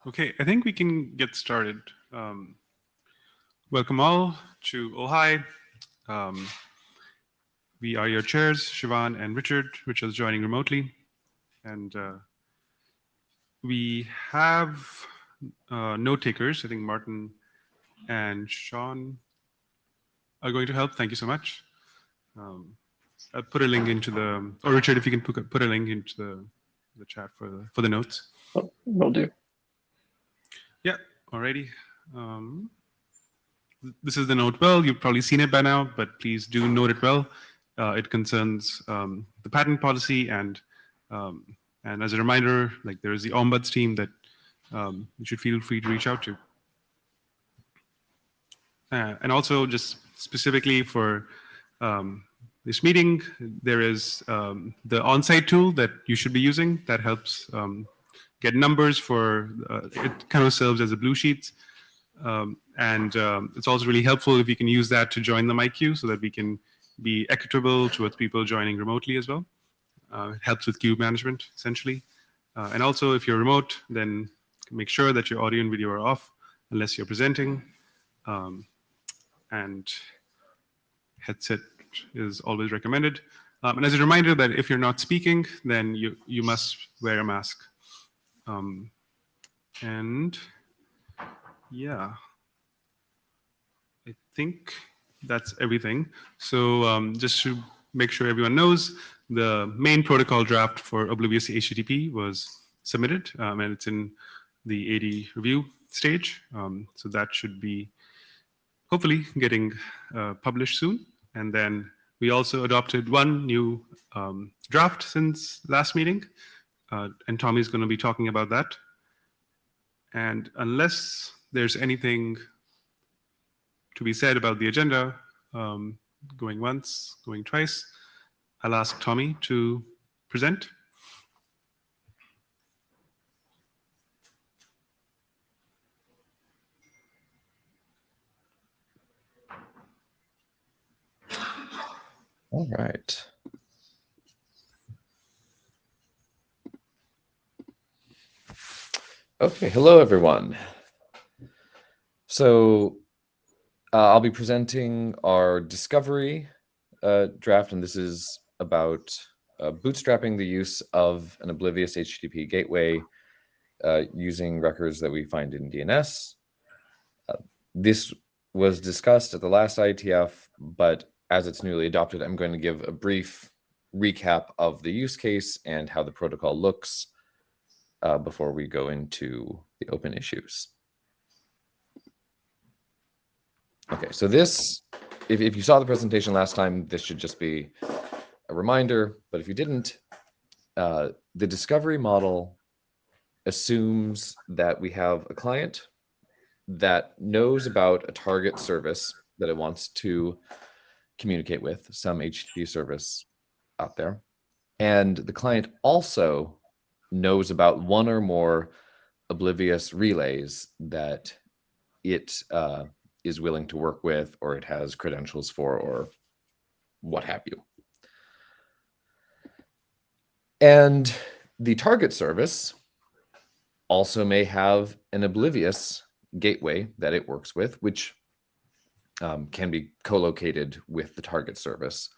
Okay, I think we can get started. Welcome all to OHAI. Um, we are your chairs, Siobhan and Richard. Richard's joining remotely. And we have note takers. I think Martin and Sean are going to help. Thank you so much. I'll put a link into or Richard, if you can put a link into the chat for the notes. Oh, will do. Yeah, alrighty. This is the note well. You've probably seen it by now, but please do note it well. It concerns the patent policy, and as a reminder, like there is the Ombuds team that you should feel free to reach out to. And also, just specifically for this meeting, there is the on-site tool that you should be using that helps get numbers for. It kind of serves as a blue sheets. It's also really helpful if you can use that to join the mic queue so that we can be equitable towards people joining remotely as well. It helps with queue management, essentially. And also, if you're remote, then make sure that your audio and video are off unless you're presenting. And headset is always recommended. And as a reminder that if you're not speaking, then you must wear a mask. And yeah, I think that's everything. So just to make sure everyone knows, the main protocol draft for Oblivious HTTP was submitted, and it's in the AD review stage. So that should be hopefully getting published soon. And then we also adopted one new draft since last meeting, and Tommy's going to be talking about that. And unless there's anything to be said about the agenda, going once, going twice, I'll ask Tommy to present. All right. Okay, hello everyone. So I'll be presenting our discovery draft, and this is about bootstrapping the use of an oblivious HTTP gateway using records that we find in DNS. This was discussed at the last IETF, but as it's newly adopted, I'm going to give a brief recap of the use case and how the protocol looks before we go into the open issues. Okay, so this, if you saw the presentation last time, this should just be a reminder, but if you didn't, the discovery model assumes that we have a client that knows about a target service that it wants to communicate with, some HTTP service out there. And the client also knows about one or more oblivious relays that it is willing to work with, or it has credentials for, or what have you. And the target service also may have an oblivious gateway that it works with, which can be co-located with the target service.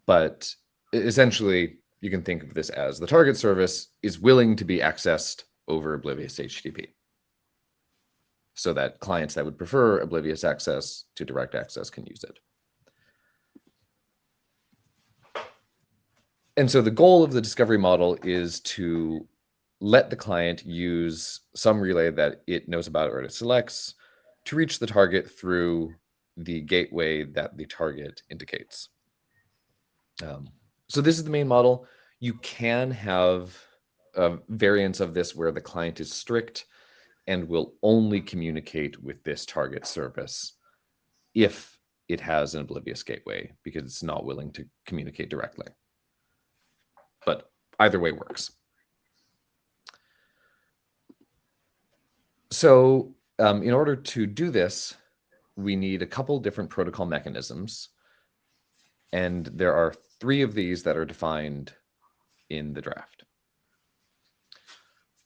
But essentially, you can think of this as the target service is willing to be accessed over oblivious HTTP, so that clients that would prefer oblivious access to direct access can use it. And so the goal of the discovery model is to let the client use some relay that it knows about or it selects to reach the target through the gateway that the target indicates. So this is the main model. You can have variants of this where the client is strict and will only communicate with this target service if it has an oblivious gateway, because it's not willing to communicate directly. But either way works. So in order to do this, we need a couple different protocol mechanisms. And there are 3 of these that are defined in the draft.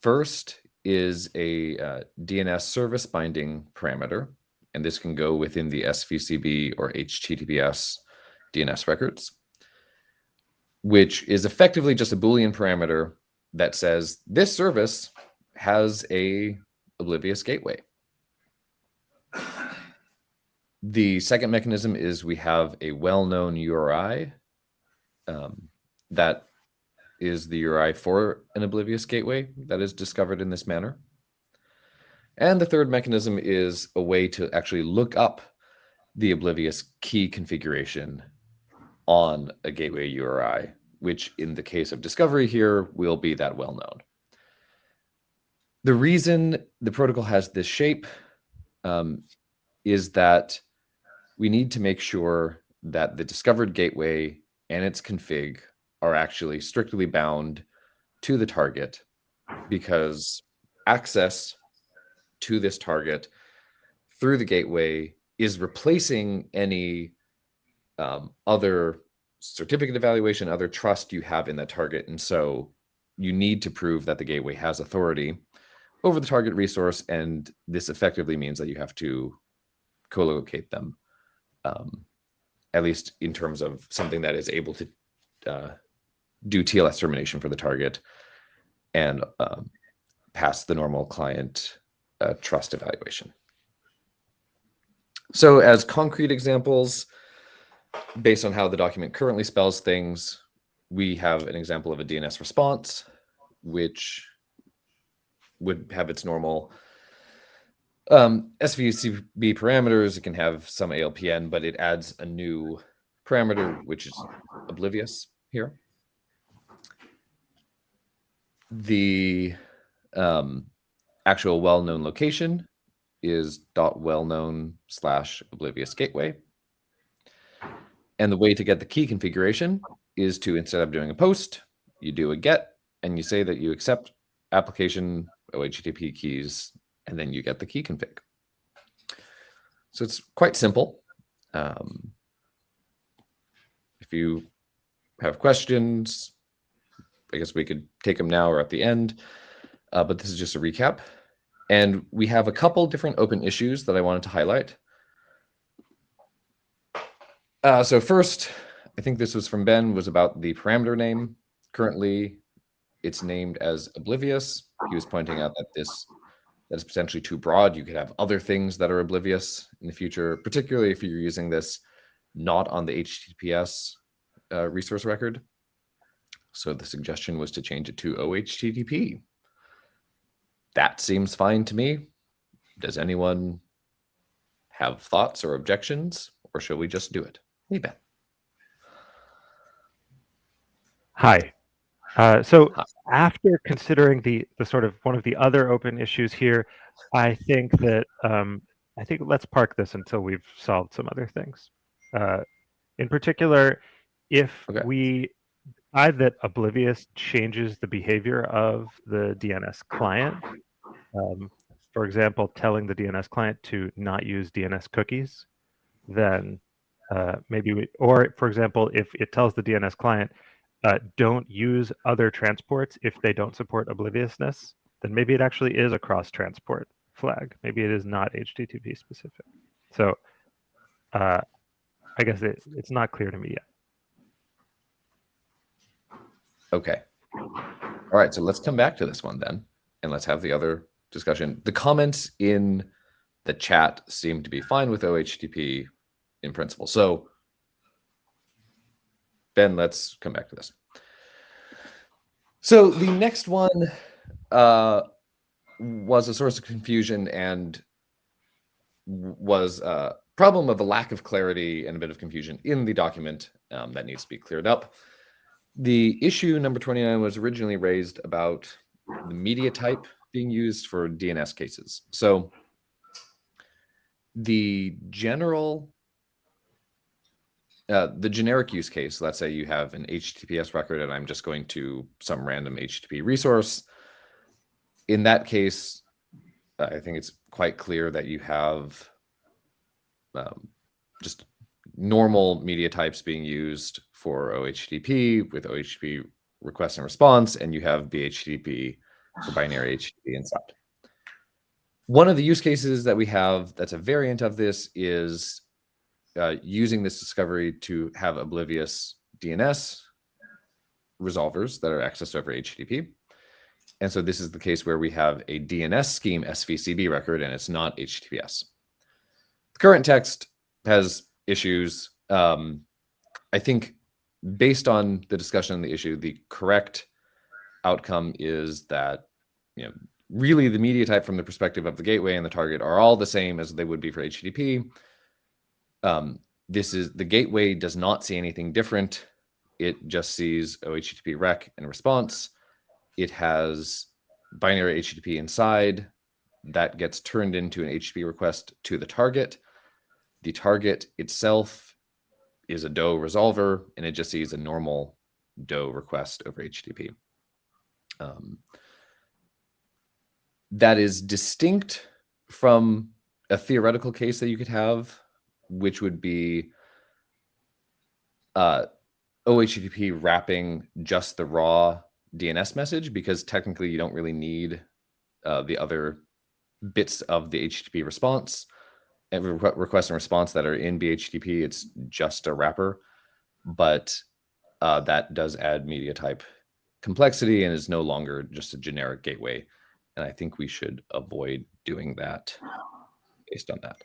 First is a DNS service binding parameter, and this can go within the SVCB or HTTPS DNS records, which is effectively just a Boolean parameter that says this service has a oblivious gateway. The second mechanism is we have a well-known URI that is the URI for an oblivious gateway that is discovered in this manner. And the third mechanism is a way to actually look up the oblivious key configuration on a gateway URI, which in the case of discovery here will be that well-known. The reason the protocol has this shape is that we need to make sure that the discovered gateway and its config are actually strictly bound to the target, because access to this target through the gateway is replacing any other certificate evaluation, other trust you have in that target. And so you need to prove that the gateway has authority over the target resource. And this effectively means that you have to co-locate them, at least in terms of something that is able to do TLS termination for the target and pass the normal client trust evaluation. So as concrete examples, based on how the document currently spells things, we have an example of a DNS response, which would have its normal SVCB parameters. It can have some ALPN, but it adds a new parameter, which is oblivious here. The actual well-known location is .wellknown/oblivious gateway. And the way to get the key configuration is to, instead of doing a post, you do a get, and you say that you accept application OHTTP keys, and then you get the key config. So it's quite simple. If you have questions, I guess we could take them now or at the end, but this is just a recap. And we have a couple different open issues that I wanted to highlight. So first, I think this was from Ben, was about the parameter name. Currently, it's named as oblivious. He was pointing out that that is potentially too broad. You could have other things that are oblivious in the future, particularly if you're using this not on the HTTPS resource record. So the suggestion was to change it to OHTTP. That seems fine to me. Does anyone have thoughts or objections, or shall we just do it? Hey, Ben. Hi. So after considering the sort of one of the other open issues here, I think that let's park this until we've solved some other things. In particular, if we decide that oblivious changes the behavior of the DNS client, for example, telling the DNS client to not use DNS cookies, then or for example, if it tells the DNS client, don't use other transports if they don't support obliviousness, then maybe it actually is a cross-transport flag. Maybe it is not HTTP specific. So I guess it's not clear to me yet. Okay. All right, so let's come back to this one then, and let's have the other discussion. The comments in the chat seem to be fine with OHTTP in principle. So Ben, let's come back to this. So the next one was a source of confusion and was a problem of a lack of clarity and a bit of confusion in the document that needs to be cleared up. The issue number 29 was originally raised about the media type being used for DNS cases. So the generic use case, let's say you have an HTTPS record and I'm just going to some random HTTP resource. In that case, I think it's quite clear that you have just normal media types being used for OHTTP with OHTTP request and response, and you have BHTTP for binary HTTP inside. One of the use cases that we have that's a variant of this is using this discovery to have oblivious DNS resolvers that are accessed over HTTP. And so this is the case where we have a DNS scheme SVCB record and it's not HTTPS. The current text has issues. I think based on the discussion on the issue, the correct outcome is that, really the media type from the perspective of the gateway and the target are all the same as they would be for HTTP. The gateway does not see anything different. It just sees OHTTP rec and response. It has binary HTTP inside that gets turned into an HTTP request to the target. The target itself is a DOE resolver, and it just sees a normal DOE request over HTTP. That is distinct from a theoretical case that you could have, which would be OHTTP wrapping just the raw DNS message, because technically you don't really need the other bits of the HTTP response. Every request and response that are in BHTTP, it's just a wrapper, but that does add media type complexity and is no longer just a generic gateway. And I think we should avoid doing that based on that.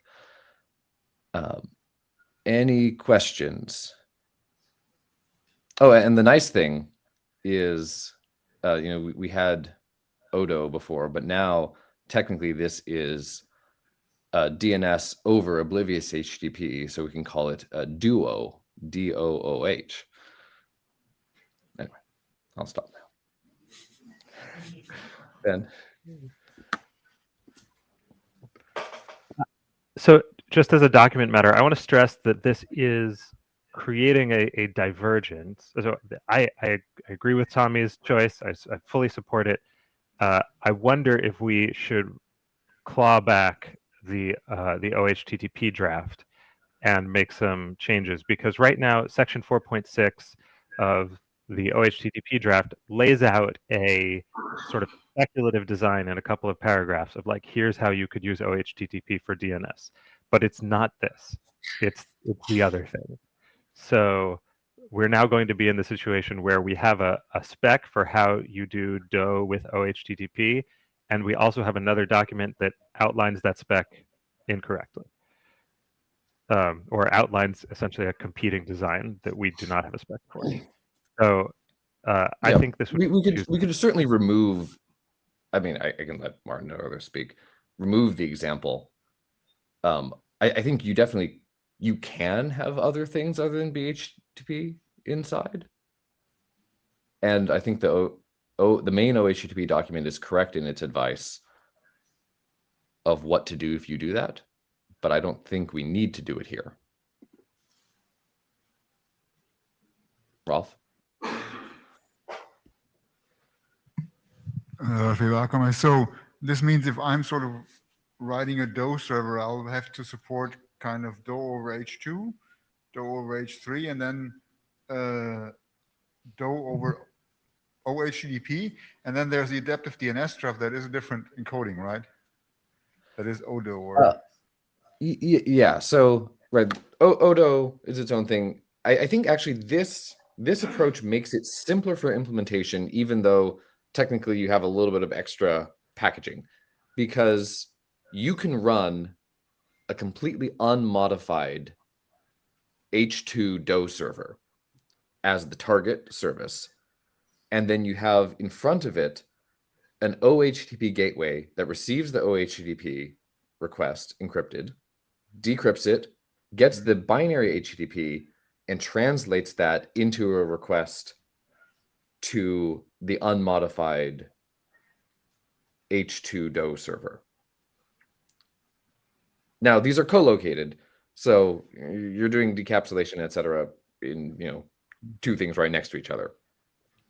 Any questions? Oh, and the nice thing is, we had Odo before, but now technically this is DNS over oblivious HTTP, so we can call it a DOOH, D-O-O-H. Anyway, I'll stop now. Ben? So just as a document matter, I want to stress that this is creating a divergence. So I agree with Tommy's choice. I fully support it. I wonder if we should claw back the OHTTP draft and make some changes, because right now section 4.6 of the OHTTP draft lays out a sort of speculative design in a couple of paragraphs of like, here's how you could use OHTTP for DNS, but it's not this. It's the other thing. So we're now going to be in the situation where we have a spec for how you do DOE with OHTTP, and we also have another document that outlines that spec incorrectly, or outlines essentially a competing design that we do not have a spec for. So I think this would we could certainly remove. I mean, I can let Martin or others speak. Remove the example. I think you can have other things other than BHTTP inside, and I think the main OHTTP document is correct in its advice of what to do if you do that, but I don't think we need to do it here. Rolf? So this means if I'm sort of writing a DOE server, I'll have to support kind of DOE over H2, DOE over H3, and then DOE over OHTTP, and then there's the adaptive DNS draft that is a different encoding, right? That is Odo or yeah. So right, Odo is its own thing. I think actually this approach makes it simpler for implementation, even though technically you have a little bit of extra packaging, because you can run a completely unmodified H2 DOE server as the target service, and then you have in front of it an OHTTP gateway that receives the OHTTP request encrypted, decrypts it, gets the binary HTTP, and translates that into a request to the unmodified H2 DOE server. Now, these are co-located, so you're doing decapsulation, etc., in two things right next to each other,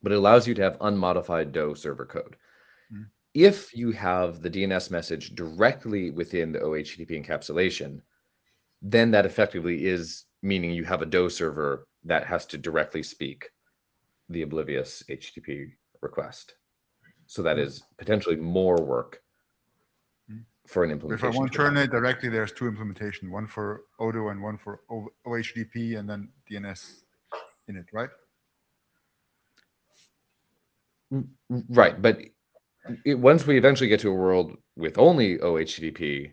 but it allows you to have unmodified DOE server code. If you have the DNS message directly within the OHTTP encapsulation, then that effectively is meaning you have a DOE server that has to directly speak the oblivious HTTP request. So that is potentially more work for an If I implementation. want to to allow. terminate directly, there's two implementation, one for Odo and one for OHDP, and then DNS in it, right? Right, but once we eventually get to a world with only OHTTP,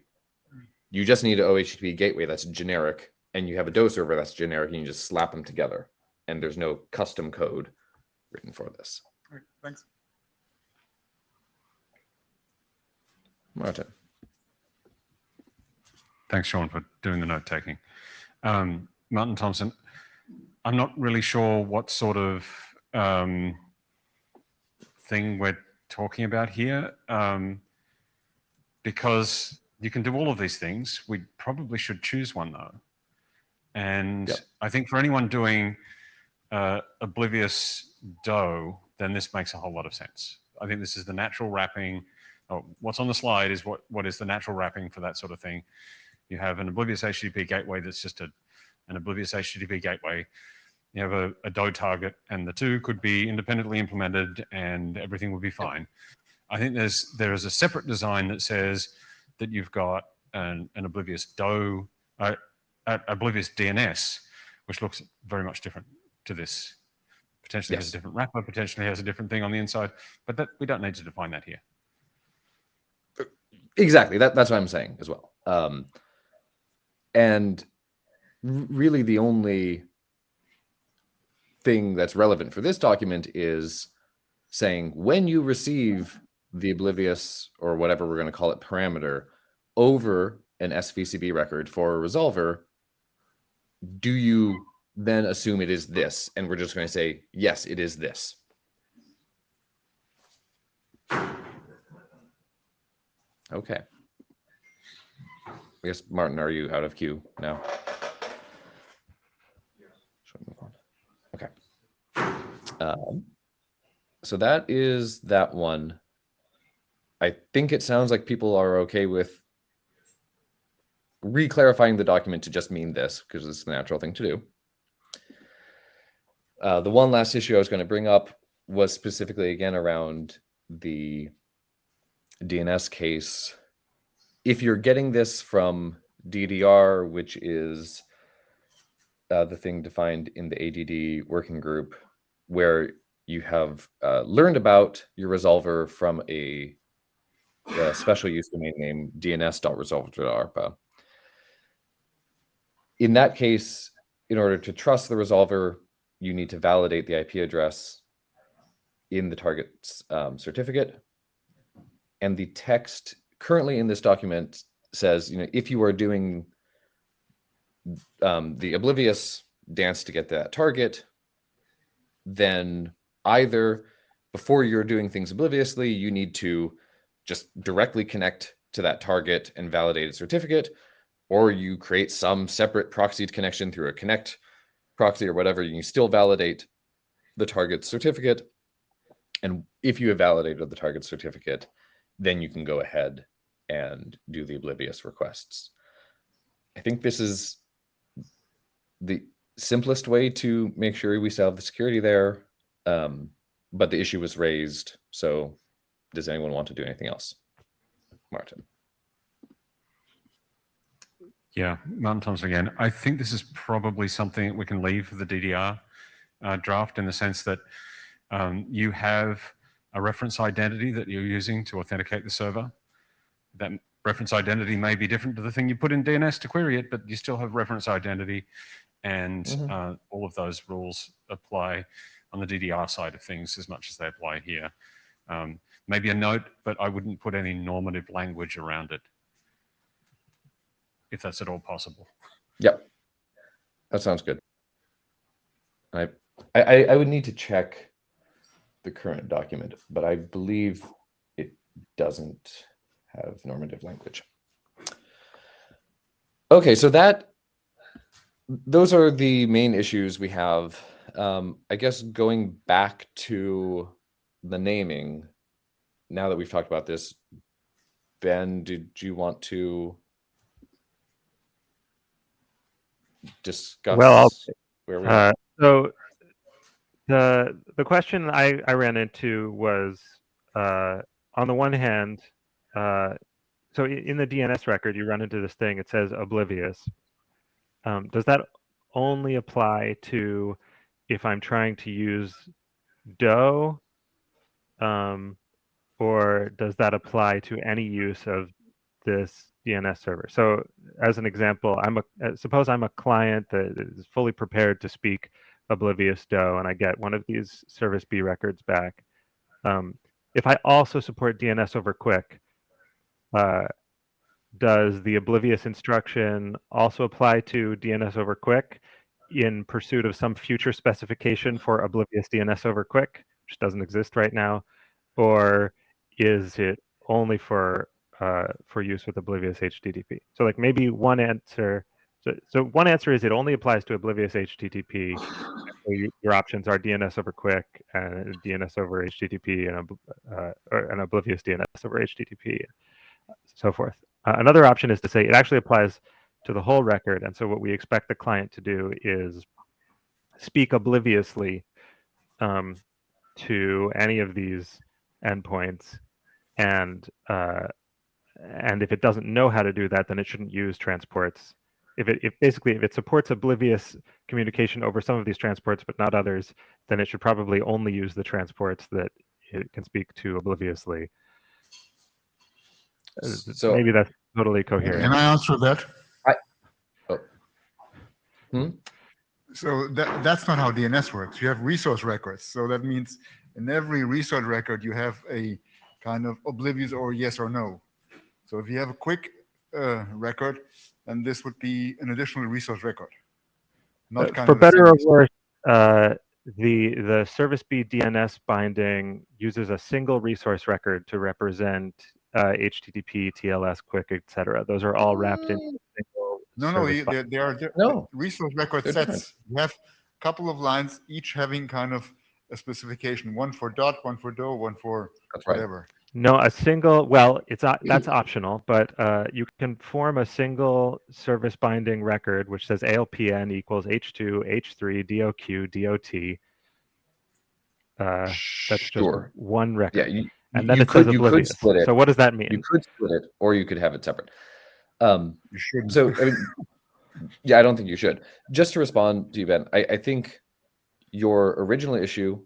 you just need an OHTTP gateway that's generic, and you have a DO server that's generic, and you just slap them together, and there's no custom code written for this. All right, thanks. Martin. Thanks, Sean, for doing the note taking. Martin Thompson, I'm not really sure what sort of thing we're talking about here, because you can do all of these things. We probably should choose one, though. And Yep. I think for anyone doing oblivious DO, then this makes a whole lot of sense. I think this is the natural wrapping. Oh, what's on the slide is what is the natural wrapping for that sort of thing. You have an oblivious HTTP gateway that's just an oblivious HTTP gateway. You have a DO target, and the two could be independently implemented, and everything would be fine. I think there is a separate design that says that you've got an oblivious DO, oblivious DNS, which looks very much different to this. Potentially has a different wrapper, potentially has a different thing on the inside, but that we don't need to define that here. Exactly, that's what I'm saying as well. And really the only thing that's relevant for this document is saying when you receive the oblivious, or whatever we're going to call it, parameter over an SVCB record for a resolver, do you then assume it is this? And we're just going to say, yes, it is this. Okay. I guess, Martin, are you out of queue now? Okay. So that is that one. I think it sounds like people are okay with re-clarifying the document to just mean this, because it's the natural thing to do. The one last issue I was going to bring up was specifically, again, around the DNS case. If you're getting this from DDR, which is the thing defined in the ADD working group, where you have learned about your resolver from a special use domain name dns.resolver.arpa. In that case, in order to trust the resolver, you need to validate the IP address in the target's certificate. And the text currently in this document says, if you are doing the oblivious dance to get that target, then either before you're doing things obliviously, you need to just directly connect to that target and validate its certificate, or you create some separate proxied connection through a connect proxy or whatever. You still validate the target certificate. And if you have validated the target certificate, then you can go ahead and do the oblivious requests. I think this is the simplest way to make sure we still have the security there. But the issue was raised. So does anyone want to do anything else? Martin. Yeah, Martin Thompson again. I think this is probably something we can leave for the DDR draft, in the sense that you have a reference identity that you're using to authenticate the server. That reference identity may be different to the thing you put in DNS to query it, but you still have reference identity, and all of those rules apply on the DDR side of things as much as they apply here. Maybe a note, but I wouldn't put any normative language around it, if that's at all possible. Yep, that sounds good. I would need to check the current document, but I believe it doesn't have normative language. Okay, so those are the main issues we have. I guess going back to the naming, now that we've talked about this, Ben, did you want to discuss where we are? So the question I ran into was on the one hand, so in the DNS record, you run into this thing. It says oblivious. Does that only apply to if I'm trying to use DO, or does that apply to any use of this DNS server? So, as an example, suppose I'm a client that is fully prepared to speak oblivious DO, and I get one of these service B records back. If I also support DNS over quick, does the oblivious instruction also apply to DNS over quick in pursuit of some future specification for oblivious DNS over quick, which doesn't exist right now, or is it only for use with oblivious HTTP? So like maybe one answer. So one answer is it only applies to oblivious HTTP. So your options are DNS over quick and DNS over HTTP or an oblivious DNS over HTTP, so forth. Another option is to say it actually applies to the whole record, and so what we expect the client to do is speak obliviously to any of these endpoints, and if it doesn't know how to do that, then it shouldn't use transports. If it supports oblivious communication over some of these transports but not others, then it should probably only use the transports that it can speak to obliviously. So maybe that's totally coherent. Can I answer that? Hmm? So that's not how DNS works. You have resource records. So that means in every resource record, you have a kind of oblivious or yes or no. So if you have a quick record, then this would be an additional resource record. Not kind For of better or same- worse, the service B DNS binding uses a single resource record to represent HTTP, TLS, quick, etc. Those are all wrapped in a single No, service they are No. resource record They're sets. different. You have a couple of lines, each having kind of a specification. One for dot, one for do, one for That's right. whatever. No, a single, well, that's optional, but you can form a single service binding record which says ALPN equals H2, H3, DOQ, DOT. That's just Sure. one record. Yeah, and then you it says could oblivious. split it. So what does that mean? You could split it, or you could have it separate. You shouldn't. So, I mean, yeah, I don't think you should. Just to respond to you, Ben, I think your original issue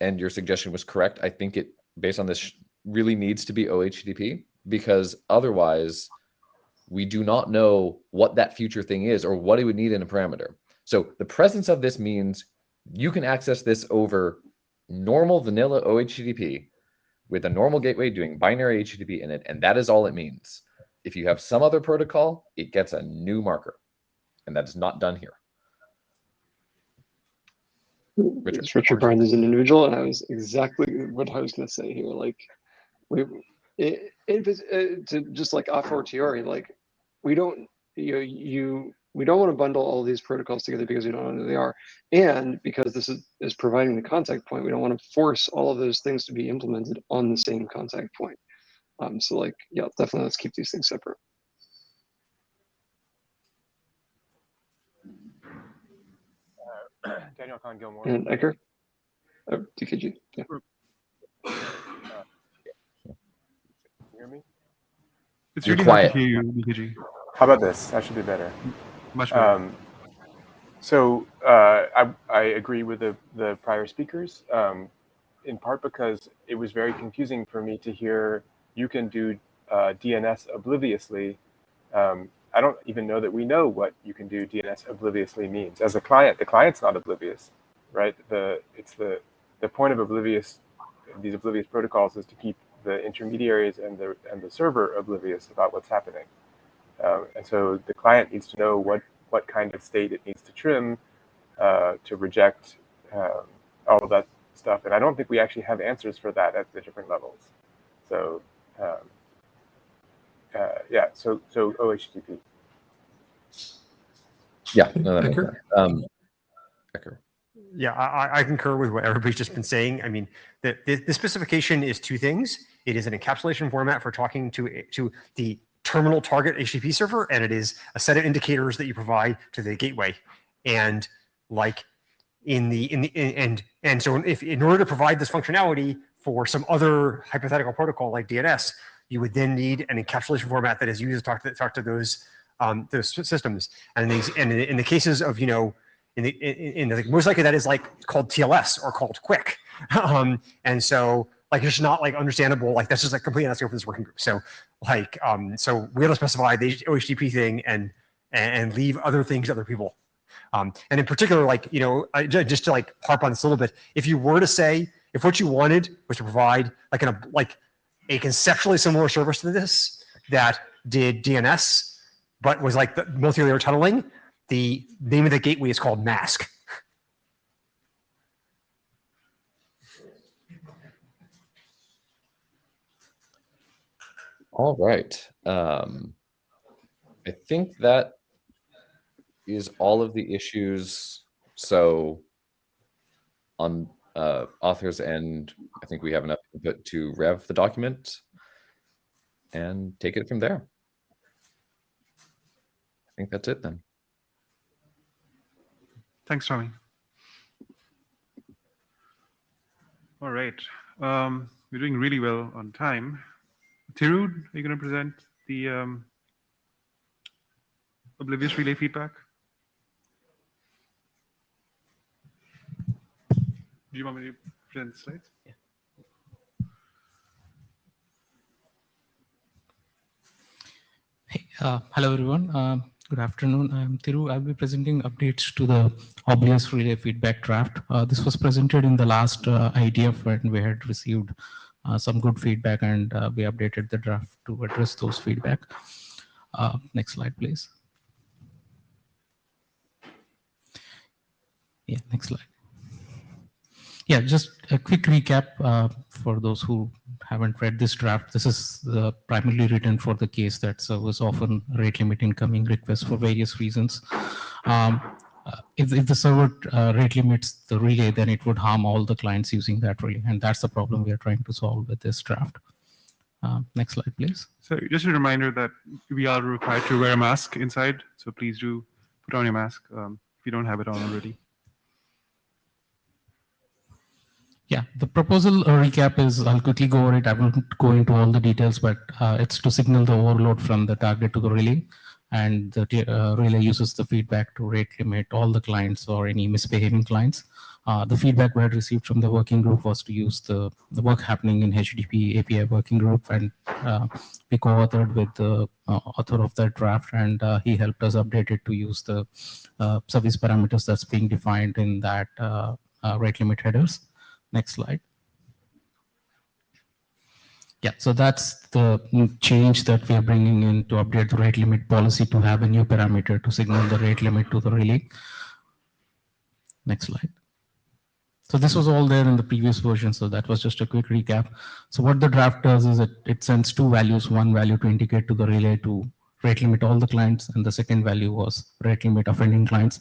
and your suggestion was correct. I think it, based on this, really needs to be OHTTP, because otherwise we do not know what that future thing is or what it would need in a parameter. So the presence of this means you can access this over normal vanilla OHTTP with a normal gateway doing binary HTTP in it, and that is all it means. If you have some other protocol, it gets a new marker, and that is not done here. Richard. It's Richard Barnes as an individual, and I was exactly what I was going to say here. Like, just like a fortiori, like we don't we don't want to bundle all these protocols together because we don't know who they are, and because this is providing the contact point, we don't want to force all of those things to be implemented on the same contact point. So like, yeah, definitely let's keep these things separate. Daniel Kahn Gilmore. And Ecker? Oh, DKG. Yeah. Can you hear me? It's You're really hard to quiet. hear you, BKG. How about this? That should be better. Much better. I agree with the prior speakers, in part because it was very confusing for me to hear you can do DNS obliviously. I don't even know that we know what you can do DNS obliviously means. As a client, the client's not oblivious, right? The point of these oblivious protocols is to keep the intermediaries and the server oblivious about what's happening. And so the client needs to know what kind of state it needs to trim to reject all of that stuff. And I don't think we actually have answers for that at the different levels. So so OHTTP. Yeah, no, that makes sense. Ecker. Yeah, I concur with what everybody's just been saying. I mean, the specification is two things. It is an encapsulation format for talking to the terminal target HTTP server, and it is a set of indicators that you provide to the gateway. And like so if in order to provide this functionality for some other hypothetical protocol like DNS, you would then need an encapsulation format that is used to talk to those systems. And in the cases of, most likely that is like called TLS or called Quick. And so like it's just not like understandable. Like that's just like completely unnecessary for this working group. So like so we have to specify the OHTTP thing and leave other things to other people. And in particular, like just to like harp on this a little bit, if you were to say if what you wanted was to provide like a conceptually similar service to this that did DNS but was like the multi-layer tunneling, the name of the gateway is called MASK. All right. I think that is all of the issues. So on author's end, I think we have enough input to rev the document and take it from there. I think that's it then. Thanks, Tommy. All right. We're doing really well on time. Thiru, are you going to present the Oblivious Relay feedback? Do you want me to present the slides? Yeah. Hey, hello everyone. Good afternoon. I'm Thiru. I'll be presenting updates to the Oblivious Relay feedback draft. This was presented in the last IETF when we had received some good feedback, and we updated the draft to address those feedback. Next slide, please. Yeah, next slide. Yeah, just a quick recap for those who haven't read this draft. This is primarily written for the case that servers often rate limit incoming requests for various reasons. If the server rate limits the relay, then it would harm all the clients using that relay. And that's the problem we are trying to solve with this draft. Next slide, please. So just a reminder that we are required to wear a mask inside. So please do put on your mask if you don't have it on already. Yeah, the proposal recap is, I'll quickly go over it. I won't go into all the details, but it's to signal the overload from the target to the relay. And the relay uses the feedback to rate limit all the clients or any misbehaving clients. The feedback we had received from the working group was to use the work happening in HTTP API working group, and we co-authored with the author of that draft, and he helped us update it to use the service parameters that's being defined in that rate limit headers. Next slide. Yeah, so that's the change that we are bringing in to update the rate limit policy to have a new parameter to signal the rate limit to the relay. Next slide. So this was all there in the previous version, so that was just a quick recap. So what the draft does is it sends two values, one value to indicate to the relay to rate limit all the clients, and the second value was rate limit offending clients.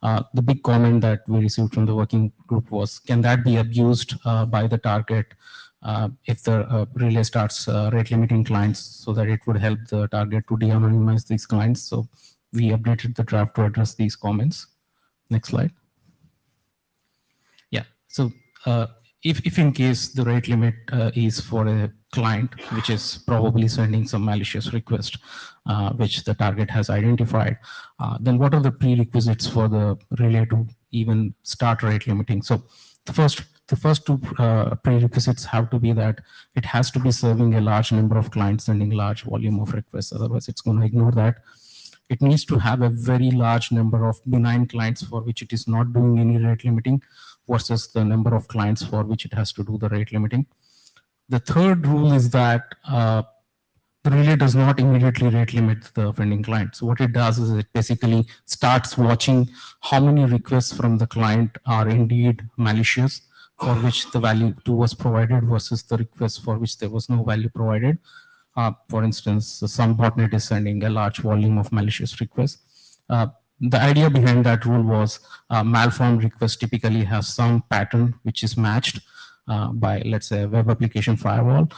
The big comment that we received from the working group was, can that be abused by the target if the relay starts rate limiting clients, so that it would help the target to de-anonymize these clients. So we updated the draft to address these comments. Next slide. Yeah, so if in case the rate limit is for a client which is probably sending some malicious request, which the target has identified, then what are the prerequisites for the relay to even start rate limiting? So the first two prerequisites have to be that it has to be serving a large number of clients sending large volume of requests, otherwise it's going to ignore that. It needs to have a very large number of benign clients for which it is not doing any rate limiting versus the number of clients for which it has to do the rate limiting. The third rule is that the relay does not immediately rate limit the offending client. So what it does is it basically starts watching how many requests from the client are indeed malicious, for which the value 2 was provided, versus the requests for which there was no value provided. For instance, some botnet is sending a large volume of malicious requests. The idea behind that rule was malformed requests typically have some pattern which is matched by, let's say, a web application firewall,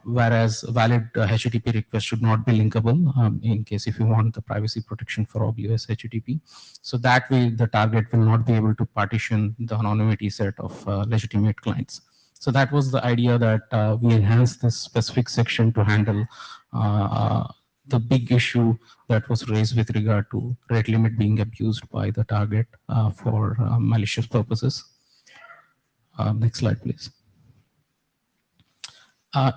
whereas valid HTTP requests should not be linkable in case if you want the privacy protection for obvious HTTP. So that way the target will not be able to partition the anonymity set of legitimate clients. So that was the idea, that we enhanced this specific section to handle the big issue that was raised with regard to rate limit being abused by the target for malicious purposes. Next slide, please.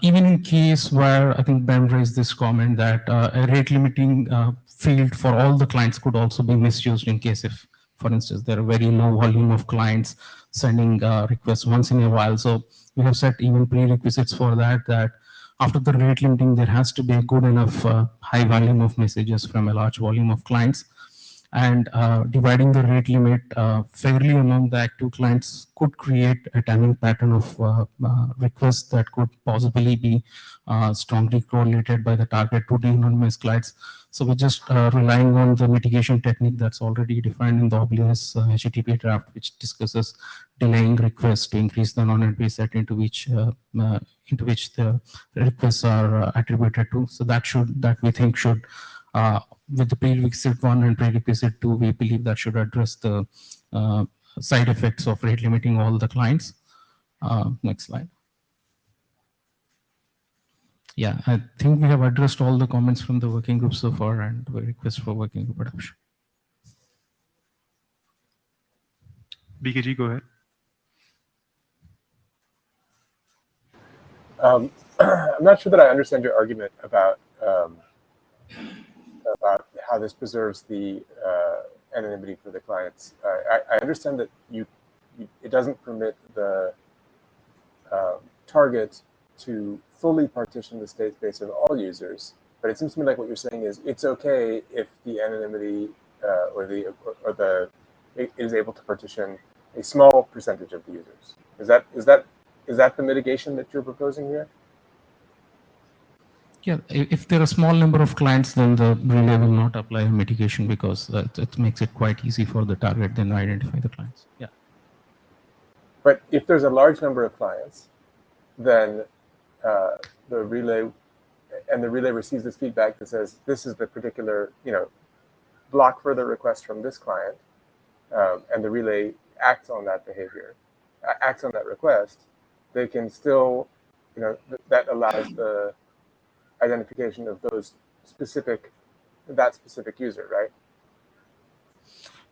Even in case where I think Ben raised this comment that a rate limiting field for all the clients could also be misused in case if, for instance, there are very low volume of clients sending requests once in a while. So we have set even prerequisites for that, that after the rate limiting, there has to be a good enough high volume of messages from a large volume of clients. And dividing the rate limit fairly among the active clients could create a timing pattern of requests that could possibly be strongly correlated by the target to de-anonymized clients. So we're just relying on the mitigation technique that's already defined in the Oblivious HTTP draft, which discusses delaying requests to increase the non-entry set into which the requests are attributed to. So that we think should with the prerequisite 1 and prerequisite 2, we believe that should address the side effects of rate limiting all the clients. Next slide. Yeah, I think we have addressed all the comments from the working group so far, and we request for working group adoption. BKG, go ahead. I'm not sure that I understand your argument about how this preserves the anonymity for the clients. I understand that it doesn't permit the target to fully partition the state space of all users, but it seems to me like what you're saying is it's okay if the anonymity it is able to partition a small percentage of the users. Is that the mitigation that you're proposing here? Yeah, if there are a small number of clients, then the relay will not apply mitigation because it makes it quite easy for the target then to identify the clients. Yeah. But if there's a large number of clients, then the relay receives this feedback that says this is the particular, block further request from this client, and the relay acts on that behavior, acts on that request. They can still, that allows the identification of that specific user, right?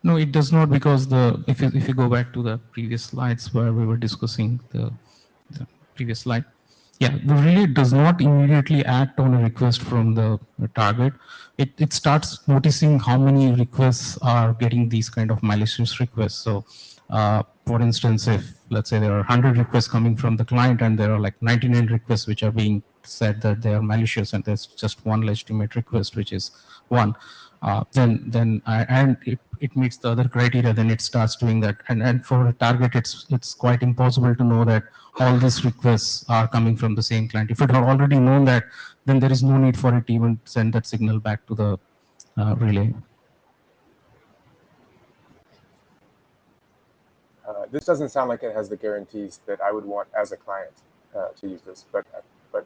No, it does not, because if you go back to the previous slides where we were discussing the previous slide, yeah, the relay does not immediately act on a request from the target. It starts noticing how many requests are getting these kind of malicious requests. So, for instance, if let's say there are 100 requests coming from the client and there are like 99 requests which are being said that they are malicious, and there's just one legitimate request which is one, then it meets the other criteria, then it starts doing that. And for a target, it's quite impossible to know that all these requests are coming from the same client. If it had already known that, then there is no need for it to even send that signal back to the relay. This doesn't sound like it has the guarantees that I would want as a client to use this, but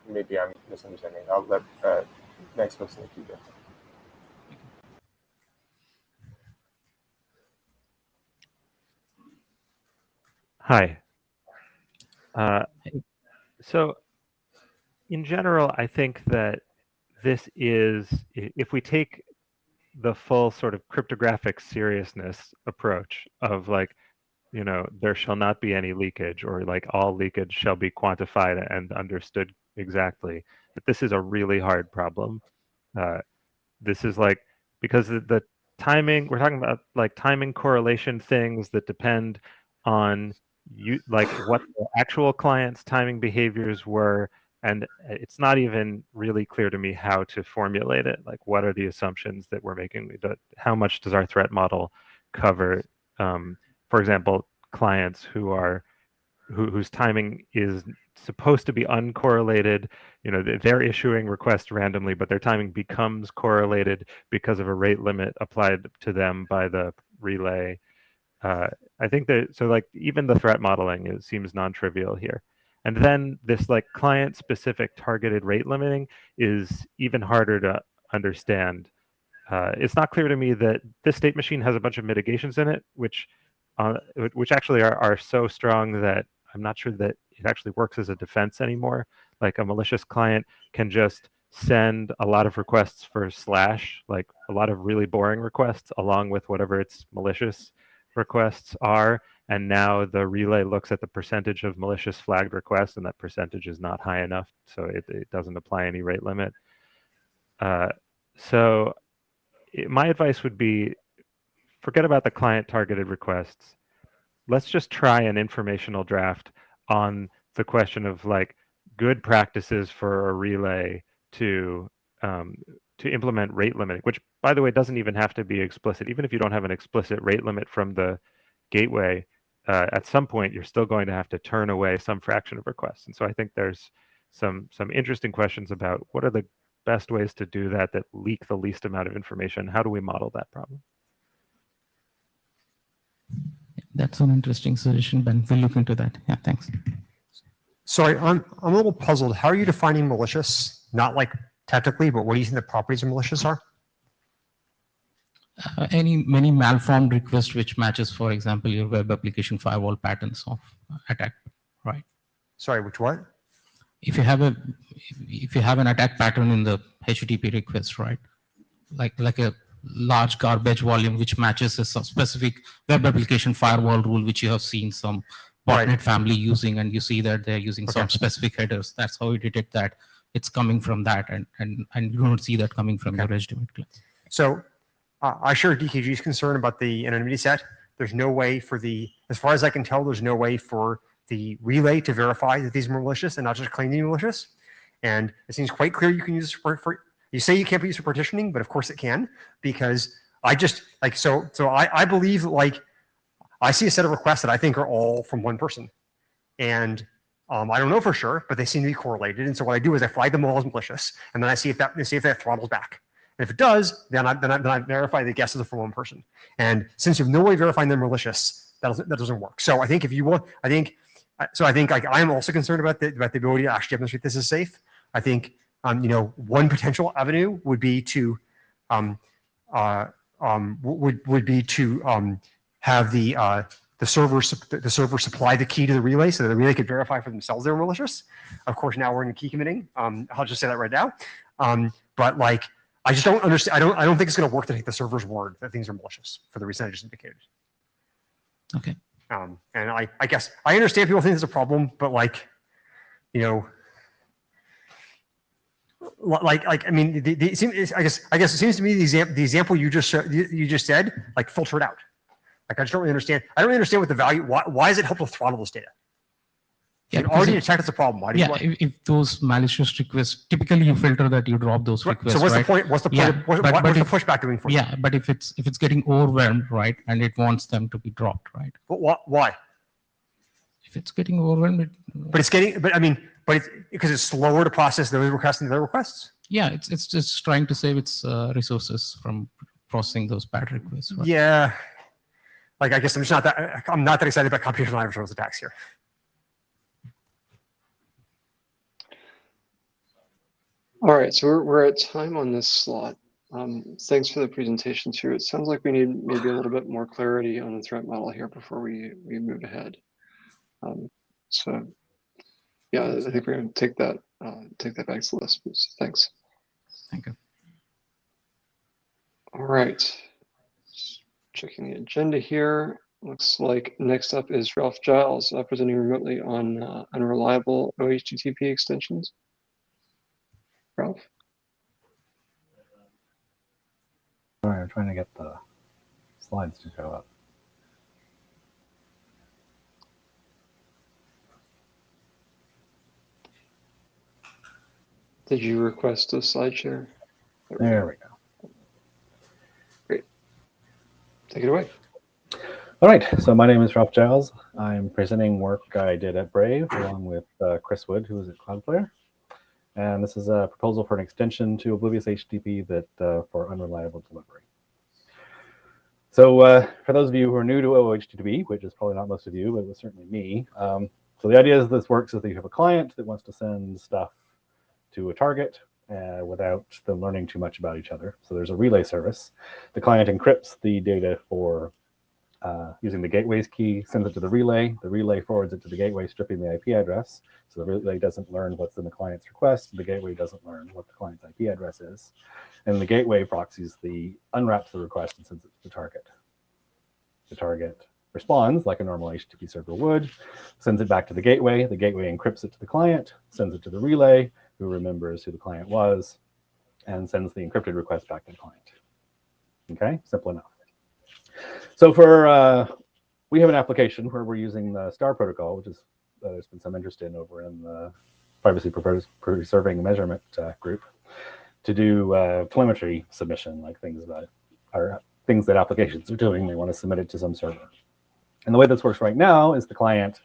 maybe I'm misunderstanding. I'll let next person in the queue go. Hi. So in general, I think that this is, if we take the full sort of cryptographic seriousness approach of like, there shall not be any leakage, or like all leakage shall be quantified and understood exactly, that this is a really hard problem. This is like, because the timing, we're talking about like timing correlation things that depend on like what the actual client's timing behaviors were, and it's not even really clear to me how to formulate it. Like, what are the assumptions that we're making? How much does our threat model cover? For example, clients whose timing is supposed to be uncorrelated. They're issuing requests randomly, but their timing becomes correlated because of a rate limit applied to them by the relay. I think that, so like even the threat modeling seems non-trivial here. And then this like client-specific targeted rate limiting is even harder to understand. It's not clear to me that this state machine has a bunch of mitigations in it, which actually are so strong that I'm not sure that it actually works as a defense anymore. Like a malicious client can just send a lot of requests for slash, like a lot of really boring requests along with whatever its malicious requests are. And now the relay looks at the percentage of malicious flagged requests, and that percentage is not high enough, so it doesn't apply any rate limit. My advice would be, forget about the client targeted requests. Let's just try an informational draft on the question of like good practices for a relay to implement rate limiting, which by the way doesn't even have to be explicit. Even if you don't have an explicit rate limit from the gateway, at some point you're still going to have to turn away some fraction of requests. And so I think there's some interesting questions about what are the best ways to do that leak the least amount of information. How do we model that problem? That's an interesting suggestion, Ben. We'll look into that. Yeah, thanks. Sorry, I'm a little puzzled. How are you defining malicious? Not like technically, but what do you think the properties of malicious are? Many malformed request which matches, for example, your web application firewall patterns of attack, right? Sorry, which what? If you have an attack pattern in the HTTP request, right? Like a large garbage volume which matches a specific web application firewall rule which you have seen some botnet family using, and you see that they're using some specific headers. That's how you detect that it's coming from that, and you don't see that coming from your legitimate class. So I share DKG's concern about the anonymity set. There's no way for as far as I can tell, there's no way for the relay to verify that these are malicious and not just claim to be malicious. And it seems quite clear you can use this you say you can't be used for partitioning, but of course it can, because I just like, so I believe like I see a set of requests that I think are all from one person. And I don't know for sure, but they seem to be correlated. And so what I do is I flag them all as malicious, and then I see if that throttles back. And if it does, then I verify the guesses are from one person. And since you have no way of verifying they're malicious, that doesn't work. So I think if you want, I think like I'm also concerned about the ability to actually demonstrate this is safe. I think one potential avenue would be to have the server supply the key to the relay so that the relay could verify for themselves they're malicious. Of course, now we're in key committing. I'll just say that right now. But like, I just don't understand. I don't think it's going to work to take the server's word that things are malicious for the reason I just indicated. Okay. And I guess I understand people think it's a problem, but like, I mean, I guess it seems to me the example you just said, like, filter it out. Like, I just don't really understand. I don't really understand what the value. Why is it helpful to throttle this data? Yeah, you already detect it's a problem. Why do you? If those malicious requests, typically you filter that, you drop those requests. So what's the point? What's the point? What's the pushback doing for you? Yeah, but if it's getting overwhelmed, right, and it wants them to be dropped, right? But why? If it's getting overwhelmed, it's because it's slower to process those requests than the other requests. Yeah, it's just trying to save its resources from processing those bad requests. Right? Yeah, like I guess I'm not that excited about computational adversarial attacks here. All right, so we're at time on this slot. Thanks for the presentation too. It sounds like we need maybe a little bit more clarity on the threat model here before we move ahead. So yeah, I think we're going to take that back to the list. So thanks. Thank you. All right, checking the agenda here. Looks like next up is Ralph Giles, presenting remotely on unreliable OHTTP extensions. Ralph? Sorry, I'm trying to get the slides to show up. Did you request a slide share? There we go. Great. Take it away. All right, so my name is Ralph Giles. I'm presenting work I did at Brave along with Chris Wood, who is at Cloudflare. And this is a proposal for an extension to Oblivious HTTP that for unreliable delivery. So for those of you who are new to OHTTP, which is probably not most of you, but it was certainly me. So the idea is this works is that you have a client that wants to send stuff to a target without them learning too much about each other. So there's a relay service. The client encrypts the data for using the gateway's key, sends it to the relay forwards it to the gateway, stripping the IP address. So the relay doesn't learn what's in the client's request, the gateway doesn't learn what the client's IP address is. And the gateway proxies unwraps the request and sends it to the target. The target responds like a normal HTTP server would, sends it back to the gateway encrypts it to the client, sends it to the relay, who remembers who the client was, and sends the encrypted request back to the client. Okay, simple enough. So we have an application where we're using the STAR protocol, which is there's been some interest in over in the privacy preserving measurement group, to do telemetry submission, like things that applications are doing. They want to submit it to some server. And the way this works right now is the client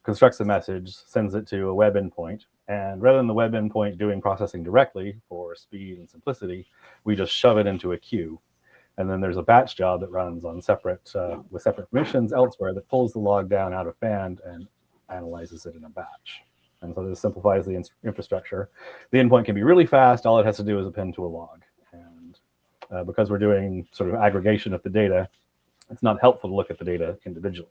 constructs a message, sends it to a web endpoint, and rather than the web endpoint doing processing directly for speed and simplicity, we just shove it into a queue. And then there's a batch job that runs on with separate permissions elsewhere that pulls the log down out of band and analyzes it in a batch. And so this simplifies the infrastructure. The endpoint can be really fast. All it has to do is append to a log. And because we're doing sort of aggregation of the data, it's not helpful to look at the data individually.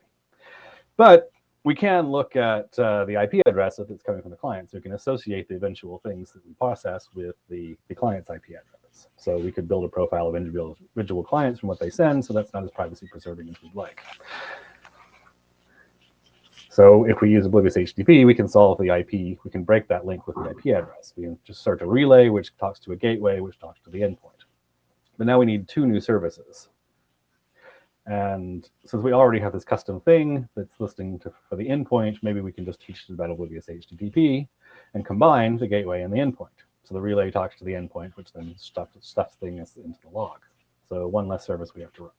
But we can look at the IP address if it's coming from the client. So we can associate the eventual things that we process with the client's IP address. So we could build a profile of individual clients from what they send, so that's not as privacy preserving as we'd like. So if we use Oblivious HTTP, we can solve the IP, we can break that link with the IP address. We can just start a relay, which talks to a gateway, which talks to the endpoint. But now we need 2 new services. And since we already have this custom thing that's listening for the endpoint, maybe we can just teach it about Oblivious HTTP and combine the gateway and the endpoint. So the relay talks to the endpoint, which then stuffs things into the log. So one less service we have to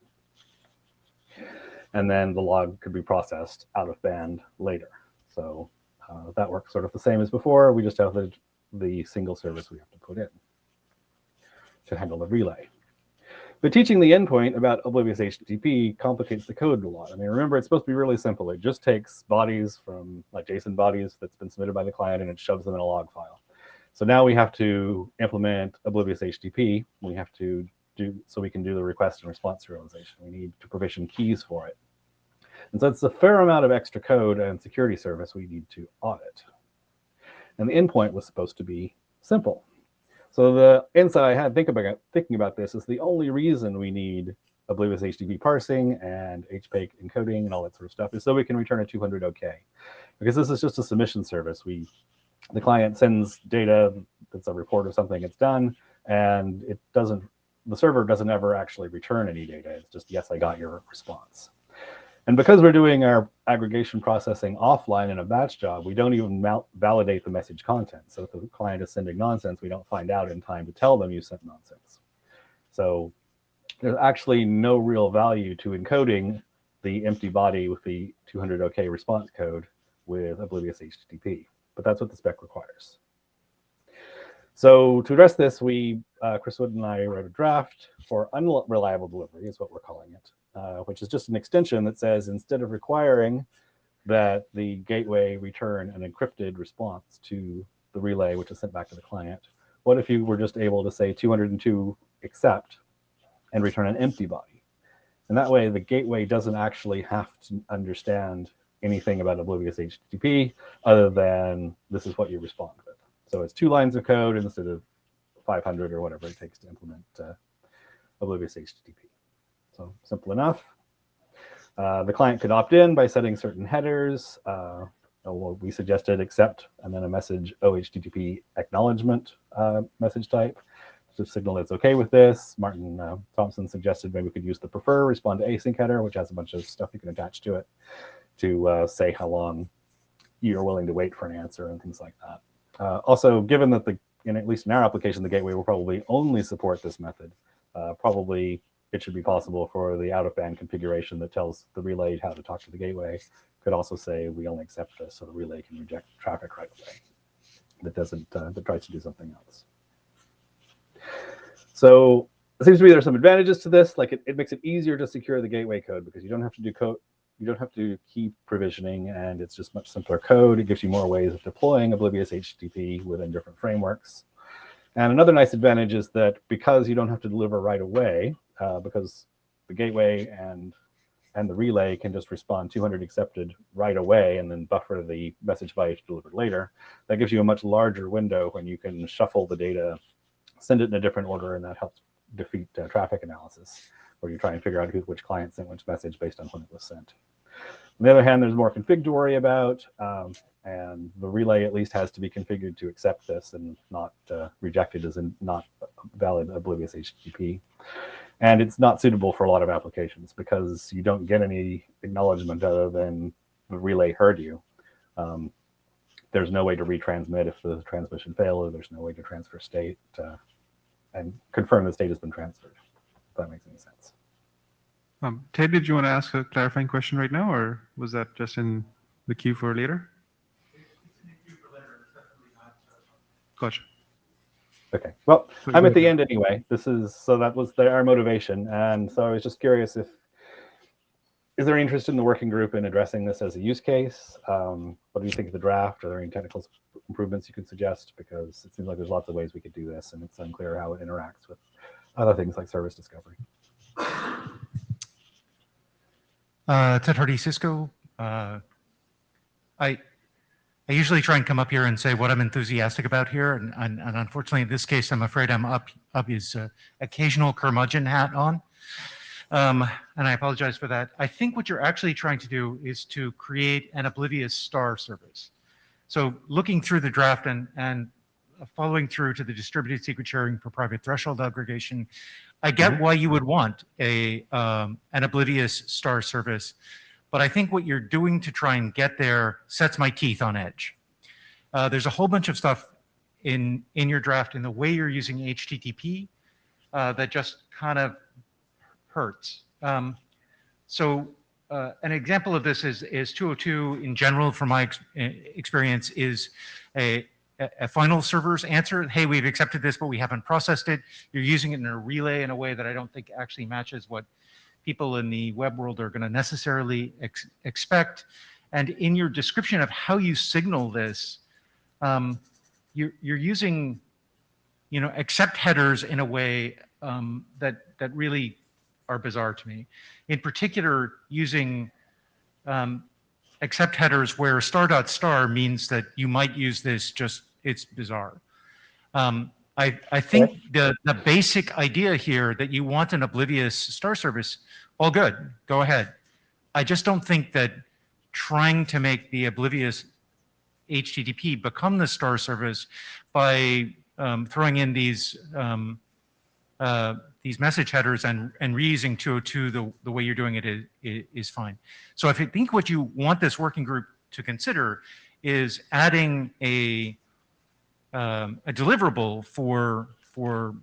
run. And then the log could be processed out of band later. So that works sort of the same as before. We just have the single service we have to put in to handle the relay. But teaching the endpoint about Oblivious HTTP complicates the code a lot. I mean, remember, it's supposed to be really simple. It just takes bodies from like JSON bodies that's been submitted by the client and it shoves them in a log file. So now we have to implement Oblivious HTTP. We have to so we can do the request and response serialization. We need to provision keys for it. And so it's a fair amount of extra code and security service we need to audit. And the endpoint was supposed to be simple. So the insight I had thinking about this is the only reason we need Oblivious HTTP parsing and HPAIC encoding and all that sort of stuff is so we can return a 200 OK. Because this is just a submission service. The client sends data that's a report of something it's done, and the server doesn't ever actually return any data. It's just, yes, I got your response. And because we're doing our aggregation processing offline in a batch job, we don't even validate the message content. So if the client is sending nonsense, we don't find out in time to tell them you sent nonsense. So there's actually no real value to encoding the empty body with the 200 OK response code with Oblivious HTTP. But that's what the spec requires. So to address this, Chris Wood and I wrote a draft for unreliable delivery, is what we're calling it, which is just an extension that says instead of requiring that the gateway return an encrypted response to the relay, which is sent back to the client, what if you were just able to say 202 accept and return an empty body? And that way the gateway doesn't actually have to understand anything about Oblivious HTTP other than this is what you respond with. So it's 2 lines of code instead of 500 or whatever it takes to implement Oblivious HTTP. So simple enough. The client could opt in by setting certain headers. We suggested accept and then a message OHTTP acknowledgement message type to signal it's okay with this. Martin Thompson suggested maybe we could use the prefer respond to async header, which has a bunch of stuff you can attach to it to say how long you're willing to wait for an answer and things like that. Also, given that at least in our application, the gateway will probably only support this method, probably it should be possible for the out-of-band configuration that tells the relay how to talk to the gateway could also say we only accept this, so the relay can reject traffic right away that tries to do something else. So it seems to me there's some advantages to this. Like it makes it easier to secure the gateway code because you don't have to do code. You don't have to do key provisioning, and it's just much simpler code. It gives you more ways of deploying Oblivious HTTP within different frameworks. And another nice advantage is that because you don't have to deliver right away, because the gateway and the relay can just respond 200 accepted right away and then buffer the message by H delivered later. That gives you a much larger window when you can shuffle the data, send it in a different order, and that helps defeat traffic analysis, where you try and figure out which client sent which message based on when it was sent. On the other hand, there's more config to worry about, and the relay at least has to be configured to accept this and not rejected as a not valid oblivious HTTP. And it's not suitable for a lot of applications because you don't get any acknowledgement other than the relay heard you. There's no way to retransmit if the transmission failed, or there's no way to transfer state and confirm the state has been transferred, if that makes any sense. Ted, did you want to ask a clarifying question right now, or was that just in the queue for later? Gotcha. Okay, well, I'm at the end anyway. So that was our motivation. And so I was just curious is there interest in the working group in addressing this as a use case? What do you think of the draft? Are there any technical improvements you could suggest? Because it seems like there's lots of ways we could do this, and it's unclear how it interacts with other things like service discovery. Ted Hardy, Cisco. I usually try and come up here and say what I'm enthusiastic about here, and unfortunately in this case, I'm afraid I'm up his occasional curmudgeon hat on, and I apologize for that. I think what you're actually trying to do is to create an oblivious star service. So looking through the draft and following through to the distributed secret sharing for private threshold aggregation, I get why you would want an oblivious star service. But I think what you're doing to try and get there sets my teeth on edge. There's a whole bunch of stuff in your draft in the way you're using HTTP that just kind of hurts. So an example of this is 202 in general, from my experience, is a final server's answer. Hey, we've accepted this, but we haven't processed it. You're using it in a relay in a way that I don't think actually matches what people in the web world are going to necessarily expect. And in your description of how you signal this, you're using, accept headers in a way that really are bizarre to me. In particular, using accept headers where star.star means that you might use this, it's bizarre. I think the basic idea here that you want an oblivious star service, all good, go ahead. I just don't think that trying to make the oblivious HTTP become the star service by throwing in these message headers and reusing 202 the way you're doing it is fine. So I think what you want this working group to consider is adding a deliverable for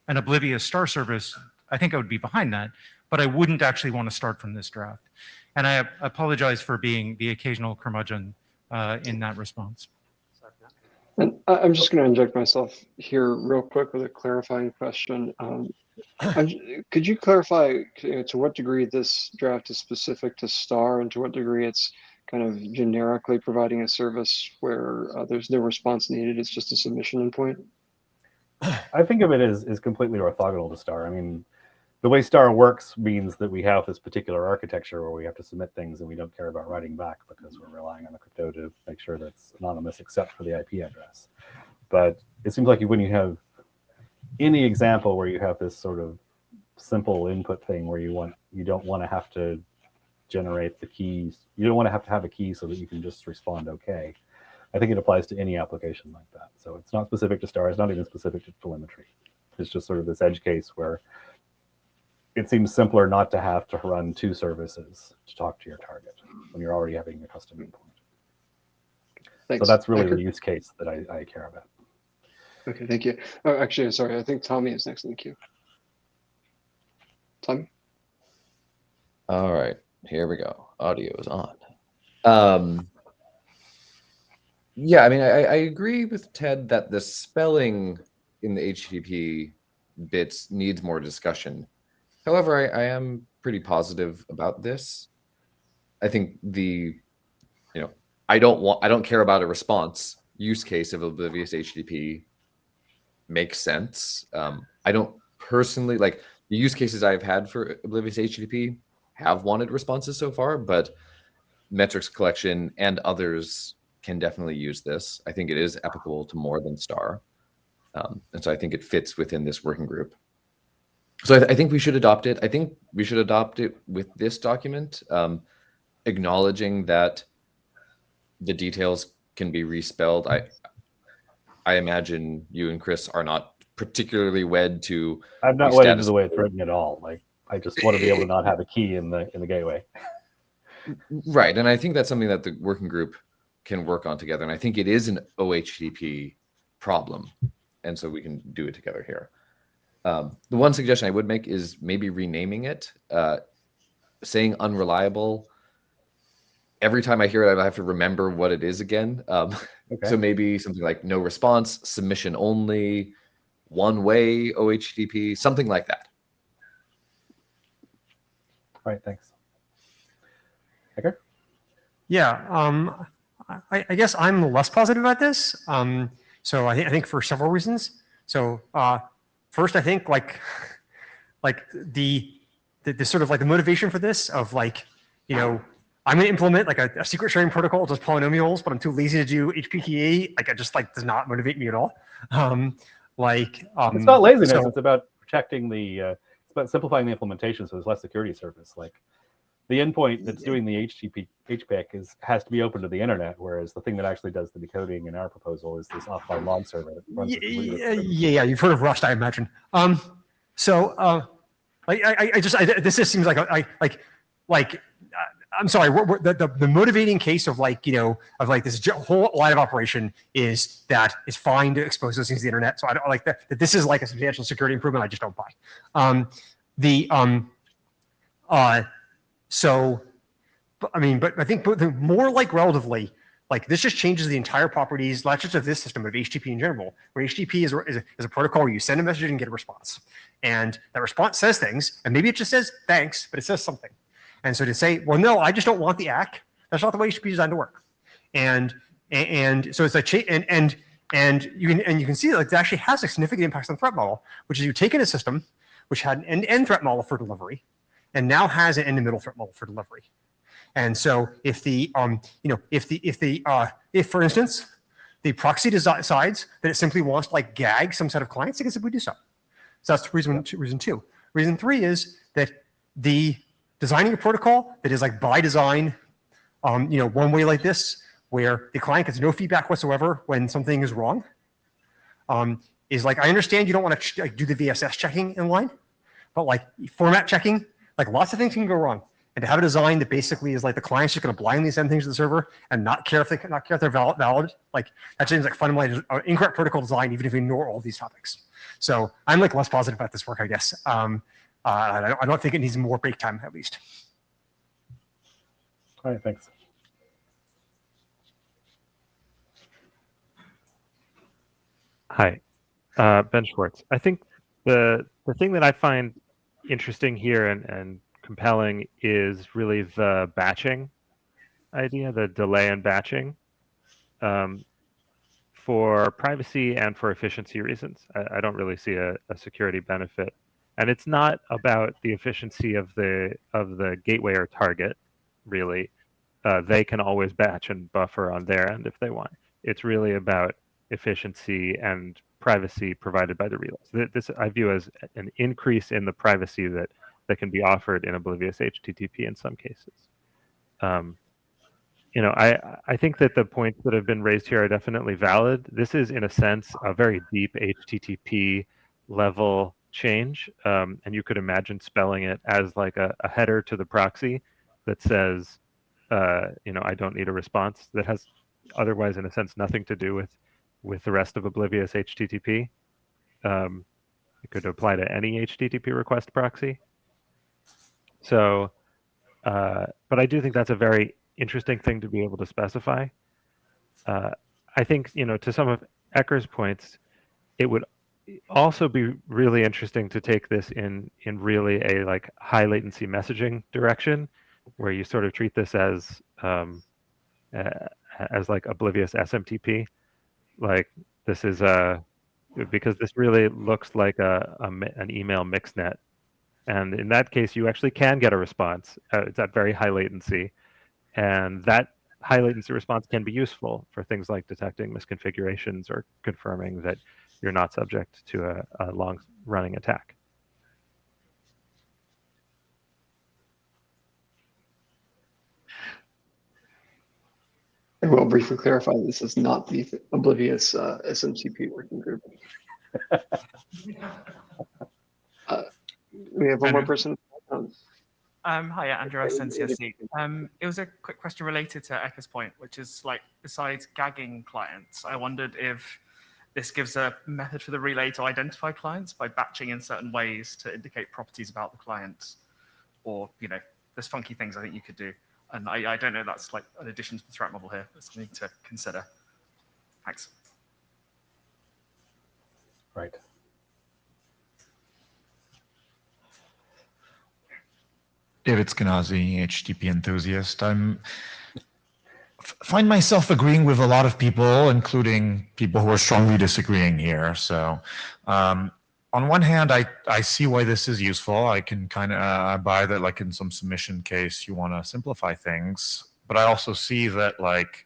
an oblivious star service. I think I would be behind that, but I wouldn't actually want to start from this draft. And I apologize for being the occasional curmudgeon in that response. And I'm just going to inject myself here real quick with a clarifying question. Could you clarify to what degree this draft is specific to star, and to what degree it's kind of generically providing a service where there's no response needed, it's just a submission endpoint? I think of it as completely orthogonal to star. I mean, the way star works means that we have this particular architecture where we have to submit things and we don't care about writing back because we're relying on the crypto to make sure that it's anonymous except for the IP address. But it seems like when you have any example where you have this sort of simple input thing where you don't want to have to generate the keys, you don't want to have a key so that you can just respond okay. I think it applies to any application like that. So it's not specific to star, it's not even specific to telemetry. It's just sort of this edge case where it seems simpler not to have to run two services to talk to your target when you're already having a custom endpoint. Thanks. So that's really the use case that I care about. Okay, thank you. Oh, actually, sorry, I think Tommy is next in the queue. Tommy? All right, here we go. Audio is on. Yeah, I mean, I agree with Ted that the spelling in the HTTP bits needs more discussion. However, I am pretty positive about this. I think I don't care about a response use case of oblivious HTTP makes sense. I don't personally the use cases I've had for oblivious HTTP have wanted responses so far, but metrics collection and others can definitely use this. I think it is applicable to more than star. And so I think it fits within this working group. So I think we should adopt it. I think we should adopt it with this document, acknowledging that the details can be respelled. I imagine you and Chris are not particularly wed to I'm not the wedded to status. the way it's written at all. Like, I just want to be able to not have a key in the gateway. Right, and I think that's something that the working group can work on together. And I think it is an OHTTP problem, and so we can do it together here. The one suggestion I would make is maybe renaming it, saying unreliable. Every time I hear it, I have to remember what it is again. Okay. So maybe something like no response, submission only, one-way OHTTP, something like that. All right, thanks. Hacker? Yeah, I guess I'm less positive about this. So I think for several reasons. So first, I think like the sort of like the motivation for this of like, you know, I'm going to implement like a secret sharing protocol, just polynomials, but I'm too lazy to do HPKE. Like, it just like does not motivate me at all. It's not laziness. so- It's about protecting the. It's about simplifying the implementation so there's less security surface. Like, the endpoint that's doing the HPAC has to be open to the internet, whereas the thing that actually does the decoding in our proposal is this offline log server that runs the completely different- Yeah, you've heard of Rust, I imagine. This just seems like I'm sorry. The motivating case of like, you know, of like this whole line of operation is that it's fine to expose those things to the internet. So I don't like that this is like a substantial security improvement. I just don't buy. So, I mean, but I think more like relatively, like this just changes the entire properties, not just of this system, but of HTTP in general, where HTTP is a protocol where you send a message and get a response. And that response says things, and maybe it just says thanks, but it says something. And so to say, well, no, I just don't want the ACK, that's not the way HTTP is designed to work. And so it's like, and you can see like that actually has a significant impact on the threat model, which is you've taken a system which had an end-to-end threat model for delivery, and now has an end-to-middle threat model for delivery. And so if for instance, the proxy decides that it simply wants to like gag some set of clients, it can simply do so. So that's reason two. Reason three is that the designing a protocol that is like by design, one way like this, where the client gets no feedback whatsoever when something is wrong, is like, I understand you don't want to do the VSS checking in line, but like format checking, like lots of things can go wrong. And to have a design that basically is like the client's just going to blindly send things to the server and not care if they're valid, like that seems like fundamentally incorrect protocol design, even if we ignore all these topics. So I'm like less positive about this work, I guess. I don't think it needs more break time, at least. All right, thanks. Hi, Ben Schwartz. I think the thing that I find interesting here and compelling is really the batching idea, the delay in batching, for privacy and for efficiency reasons. I don't really see a security benefit, and it's not about the efficiency of the gateway or target. Really, they can always batch and buffer on their end if they want. It's really about efficiency and privacy provided by the relays. This I view as an increase in the privacy that can be offered in oblivious HTTP in some cases. I think that the points that have been raised here are definitely valid. This is, in a sense, a very deep HTTP level change, and you could imagine spelling it as like a header to the proxy that says, I don't need a response, that has otherwise, in a sense, nothing to do with the rest of oblivious HTTP. It could apply to any HTTP request proxy. So, but I do think that's a very interesting thing to be able to specify. I think, to some of Ecker's points, it would also be really interesting to take this in really a like high latency messaging direction, where you sort of treat this as like oblivious SMTP. Like this is because this really looks like an email mixnet And in that case, you actually can get a response. It's at very high latency. And that high latency response can be useful for things like detecting misconfigurations or confirming that you're not subject to a long running attack. I will briefly clarify, this is not the oblivious SMCP working group. We have one more person. Hi, Andrew SNCSC. It was a quick question related to Eka's point, which is like, besides gagging clients, I wondered if this gives a method for the relay to identify clients by batching in certain ways to indicate properties about the clients, or, you know, there's funky things I think you could do. And I don't know, that's like an addition to the threat model here. That's something to consider. Thanks. Right. David Skenazy, HTTP enthusiast. Find myself agreeing with a lot of people, including people who are strongly disagreeing here. So on one hand, I see why this is useful. I can kind of buy that, like in some submission case, you want to simplify things. But I also see that, like,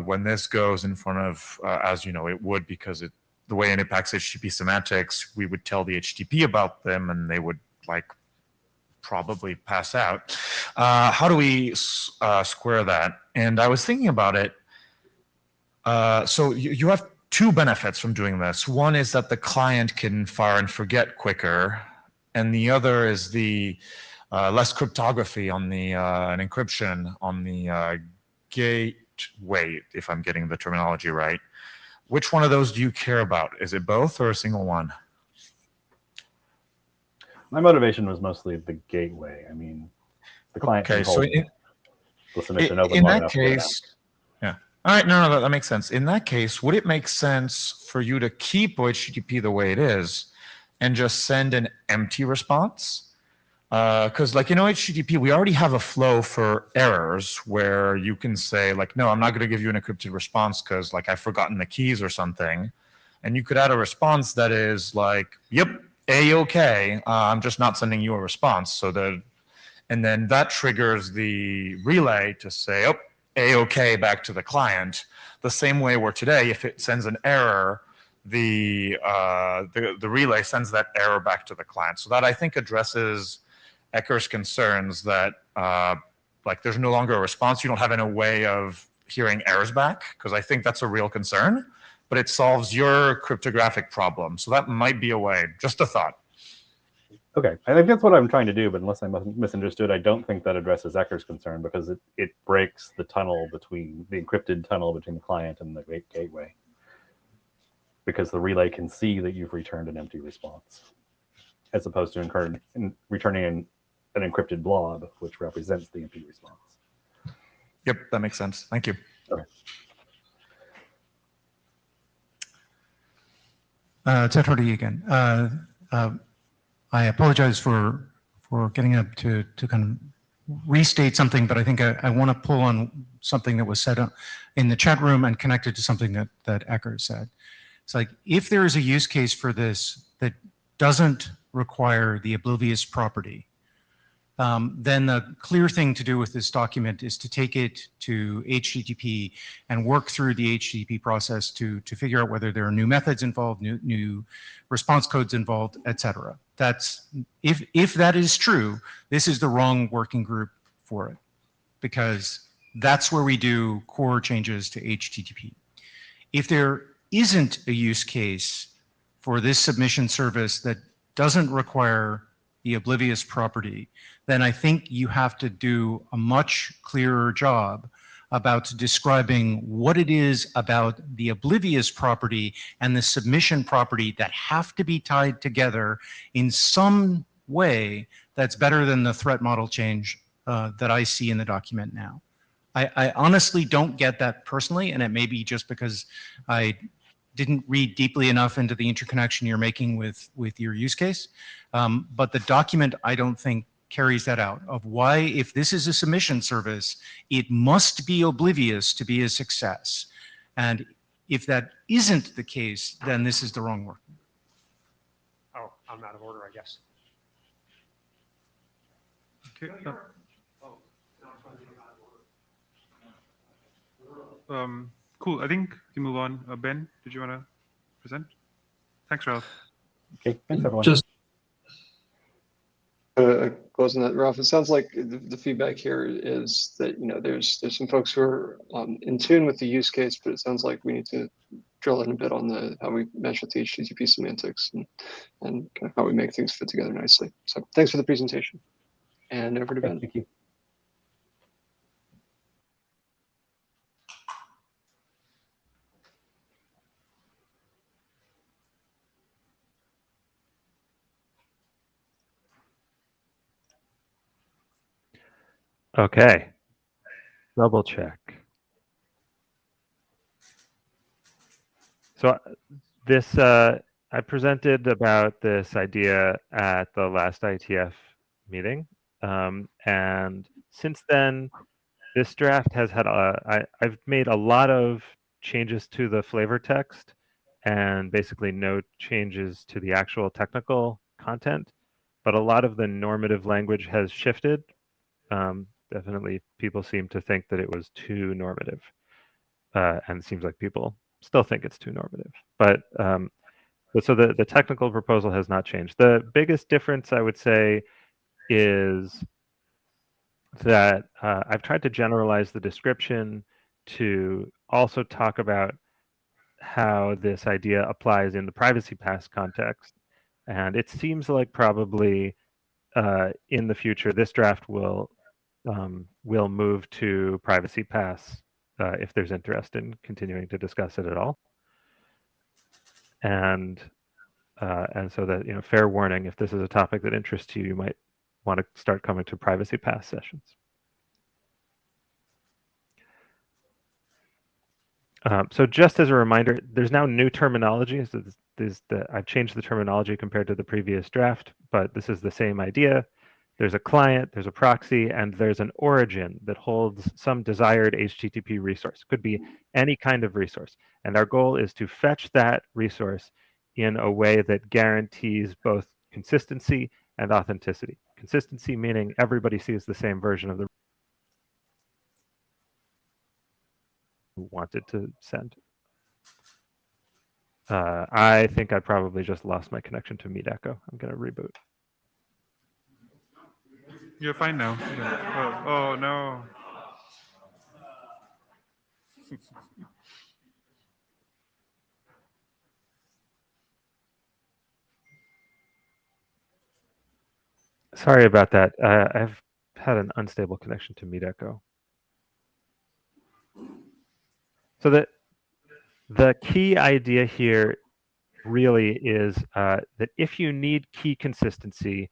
when this goes in front of, as you know, it would, because the way it impacts HTTP semantics, we would tell the HTTP about them and they would, like, probably pass out. How do we square that? And I was thinking about it. So you have two benefits from doing this. One is that the client can fire and forget quicker, and the other is the less cryptography on the and encryption on the gateway, if I'm getting the terminology right. Which one of those do you care about? Is it both or a single one? My motivation was mostly the gateway. I mean, the client can hold the submission open long enough. In that case, yeah. All right, no, that makes sense. In that case, would it make sense for you to keep HTTP the way it is and just send an empty response? Because, like, you know, HTTP, we already have a flow for errors where you can say, like, no, I'm not going to give you an encrypted response because, like, I've forgotten the keys or something. And you could add a response that is like, yep, A-OK, I'm just not sending you a response. So that, and then that triggers the relay to say, oh, A-OK back to the client. The same way where today, if it sends an error, the relay sends that error back to the client. So that, I think, addresses Ecker's concerns that like there's no longer a response. You don't have any way of hearing errors back, because I think that's a real concern, but it solves your cryptographic problem. So that might be a way. Just a thought. Okay, I think that's what I'm trying to do, but unless I misunderstood, I don't think that addresses Ecker's concern, because it breaks the tunnel between the encrypted tunnel between the client and the gateway, because the relay can see that you've returned an empty response, as opposed to returning an encrypted blob, which represents the empty response. Yep, that makes sense. Thank you. Okay. Ted Hardy again. I apologize for getting up to kind of restate something, but I think I want to pull on something that was said in the chat room and connect it to something that Ecker said. It's like, if there is a use case for this that doesn't require the oblivious property, then the clear thing to do with this document is to take it to HTTP and work through the HTTP process to figure out whether there are new methods involved, new response codes involved, etc. That's, if that is true, this is the wrong working group for it, because that's where we do core changes to HTTP. If there isn't a use case for this submission service that doesn't require the oblivious property, then I think you have to do a much clearer job about describing what it is about the oblivious property and the submission property that have to be tied together in some way that's better than the threat model change that I see in the document now. I honestly don't get that personally, and it may be just because I didn't read deeply enough into the interconnection you're making with your use case. But the document, I don't think, carries that out, of why, if this is a submission service, it must be oblivious to be a success. And if that isn't the case, then this is the wrong work. Oh, I'm out of order, I guess. Okay. Cool. I think we can move on. Ben, did you want to present? Thanks, Ralph. Okay, thanks everyone. Just closing that, Ralph. It sounds like the feedback here is that there's some folks who are in tune with the use case, but it sounds like we need to drill in a bit on how we mesh with the HTTP semantics and kind of how we make things fit together nicely. So thanks for the presentation. And over to Ben. Thank you. Okay, double check. So this, I presented about this idea at the last IETF meeting. And since then, this draft has had, I've made a lot of changes to the flavor text and basically no changes to the actual technical content, but a lot of the normative language has shifted. Definitely people seem to think that it was too normative. And it seems like people still think it's too normative. But so the technical proposal has not changed. The biggest difference, I would say, is that I've tried to generalize the description to also talk about how this idea applies in the privacy pass context. And it seems like probably in the future, this draft will move to privacy pass if there's interest in continuing to discuss it at all. And so that, fair warning, if this is a topic that interests you, you might want to start coming to privacy pass sessions. So just as a reminder, there's now new terminology. So I've changed the terminology compared to the previous draft, but this is the same idea. There's a client, there's a proxy, and there's an origin that holds some desired HTTP resource. Could be any kind of resource. And our goal is to fetch that resource in a way that guarantees both consistency and authenticity. Consistency meaning everybody sees the same version of the wanted to send. I think I probably just lost my connection to Meet Echo. I'm going to reboot. You're fine now. Yeah. Oh no. Sorry about that. I've had an unstable connection to Meet Echo. So the key idea here really is that if you need key consistency,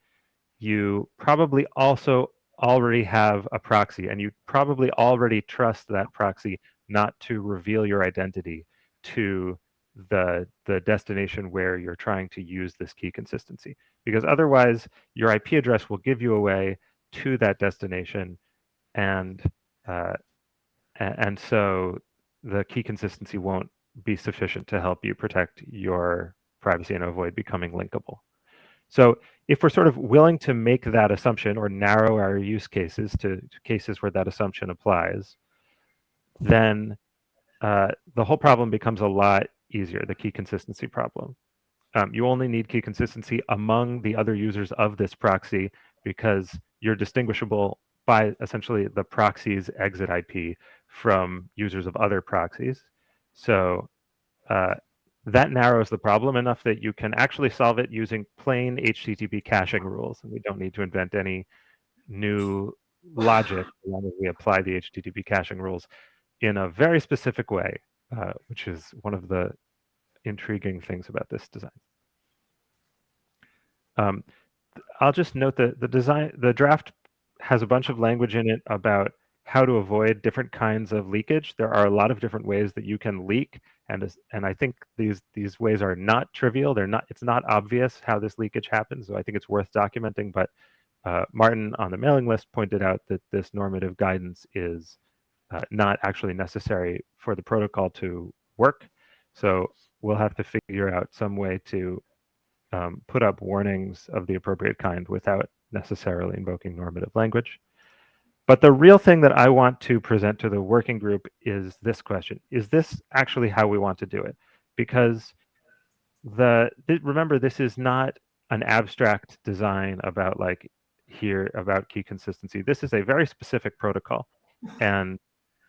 you probably also already have a proxy, and you probably already trust that proxy not to reveal your identity to the destination where you're trying to use this key consistency. Because otherwise, your IP address will give you away to that destination, and so the key consistency won't be sufficient to help you protect your privacy and avoid becoming linkable. So if we're sort of willing to make that assumption or narrow our use cases to cases where that assumption applies, then the whole problem becomes a lot easier, the key consistency problem. You only need key consistency among the other users of this proxy because you're distinguishable by essentially the proxy's exit IP from users of other proxies. So that narrows the problem enough that you can actually solve it using plain HTTP caching rules. And we don't need to invent any new logic as long as we apply the HTTP caching rules in a very specific way, which is one of the intriguing things about this design. I'll just note that the draft has a bunch of language in it about how to avoid different kinds of leakage. There are a lot of different ways that you can leak, and I think these ways are not trivial. It's not obvious how this leakage happens, so I think it's worth documenting. But Martin on the mailing list pointed out that this normative guidance is not actually necessary for the protocol to work. So we'll have to figure out some way to put up warnings of the appropriate kind without necessarily invoking normative language. But the real thing that I want to present to the working group is this question. Is this actually how we want to do it? Because remember, this is not an abstract design about about key consistency. This is a very specific protocol. And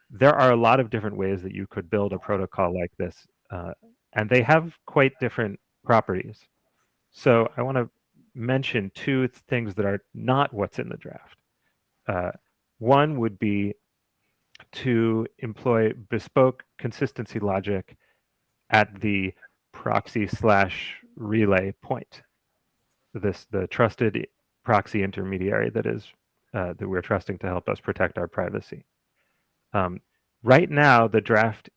there are a lot of different ways that you could build a protocol like this. And they have quite different properties. So I want to mention two things that are not what's in the draft. One would be to employ bespoke consistency logic at the proxy/relay point. The trusted proxy intermediary that we're trusting to help us protect our privacy. Right now, the draft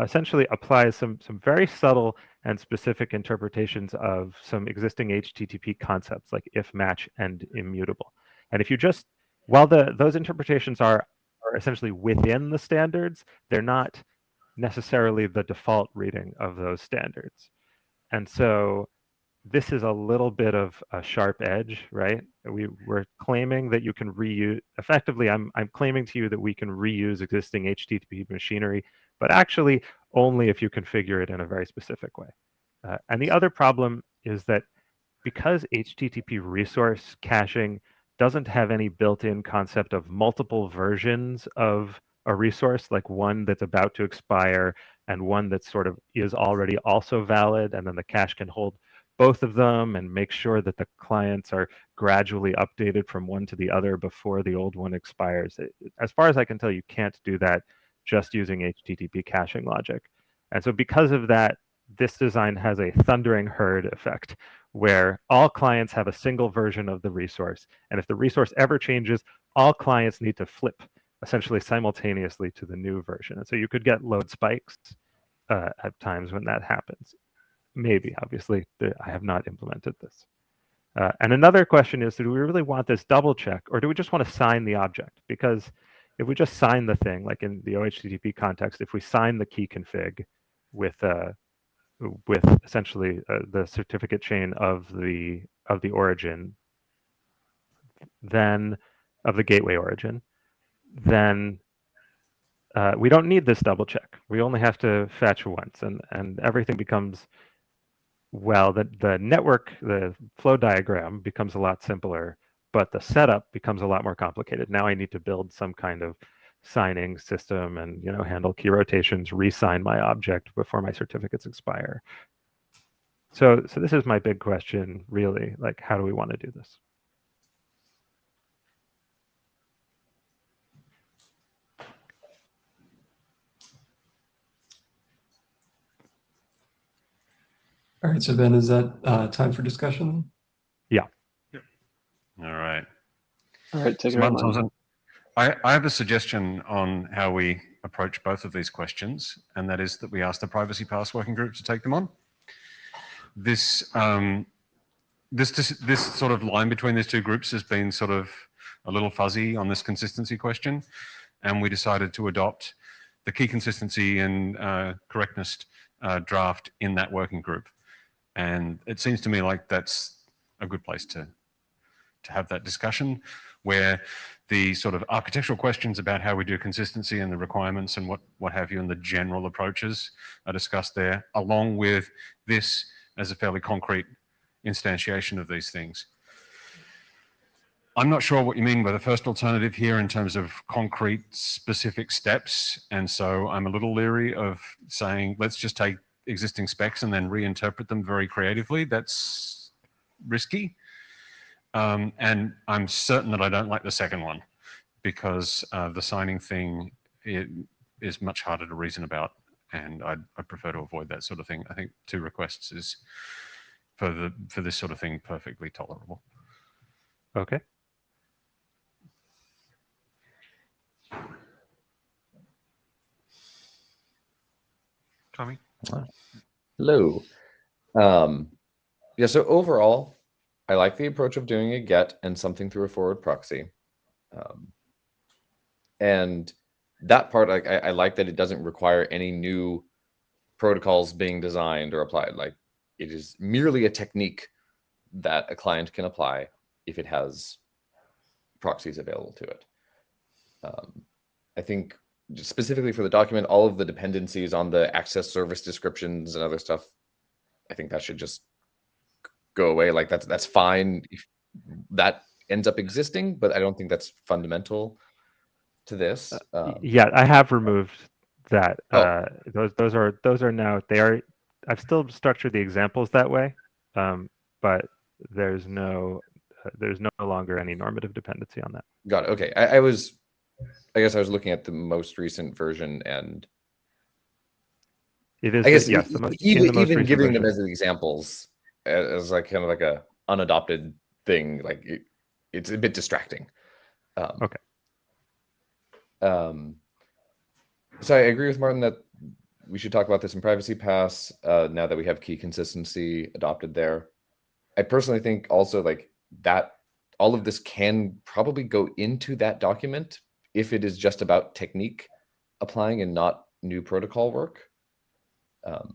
essentially applies some very subtle and specific interpretations of some existing HTTP concepts like if, match, and immutable. And if you just, while those interpretations are essentially within the standards, they're not necessarily the default reading of those standards. And so this is a little bit of a sharp edge, right? We're claiming that you can reuse, effectively, I'm claiming to you that we can reuse existing HTTP machinery, but actually only if you configure it in a very specific way. And the other problem is that because HTTP resource caching doesn't have any built-in concept of multiple versions of a resource, like one that's about to expire and one that sort of is already also valid, and then the cache can hold both of them and make sure that the clients are gradually updated from one to the other before the old one expires. As far as I can tell, you can't do that just using HTTP caching logic. And so because of that, this design has a thundering herd effect where all clients have a single version of the resource. And if the resource ever changes, all clients need to flip essentially simultaneously to the new version. And so you could get load spikes at times when that happens. Maybe, obviously, I have not implemented this. And another question is, do we really want this double check, or do we just want to sign the object? Because if we just sign the thing, like in the OHTTP context, if we sign the key config with essentially the certificate chain of the origin, then of the gateway origin, then we don't need this double check. We only have to fetch once, and everything becomes, well, the network, the flow diagram becomes a lot simpler, but the setup becomes a lot more complicated. Now I need to build some kind of signing system and handle key rotations, re-sign my object before my certificates expire. So this is my big question, really. Like, how do we want to do this? All right, so Ben, is that time for discussion? Yeah. All right. All right, take So it Martin on. Thompson, I have a suggestion on how we approach both of these questions, and that is that we ask the Privacy Pass working group to take them on. This sort of line between these two groups has been sort of a little fuzzy on this consistency question, and we decided to adopt the key consistency and correctness draft in that working group. And it seems to me like that's a good place to have that discussion, where the sort of architectural questions about how we do consistency and the requirements and what have you and the general approaches are discussed there, along with this as a fairly concrete instantiation of these things. I'm not sure what you mean by the first alternative here in terms of concrete specific steps, and so I'm a little leery of saying let's just take existing specs and then reinterpret them very creatively. That's risky. And I'm certain that I don't like the second one, because the signing thing is much harder to reason about, and I'd prefer to avoid that sort of thing. I think 2 requests is, for this sort of thing, perfectly tolerable. Okay. Tommy? Hello. Yeah, so overall, I like the approach of doing a GET and something through a forward proxy. And that part, I like that it doesn't require any new protocols being designed or applied. Like, it is merely a technique that a client can apply if it has proxies available to it. I think specifically for the document, all of the dependencies on the access service descriptions and other stuff, I think that should just go away. Like that's fine if that ends up existing, but I don't think that's fundamental to this. Yeah, I have removed that. Oh. Those are now, I've still structured the examples that way, but there's no longer any normative dependency on that. Got it. Okay. I guess I was looking at the most recent version, and it is, I guess yes, even giving them as examples as like kind of like a unadopted thing, like it's a bit distracting. Okay. So I agree with Martin that we should talk about this in Privacy Pass now that we have key consistency adopted there. I personally think also like that all of this can probably go into that document if it is just about technique applying and not new protocol work. And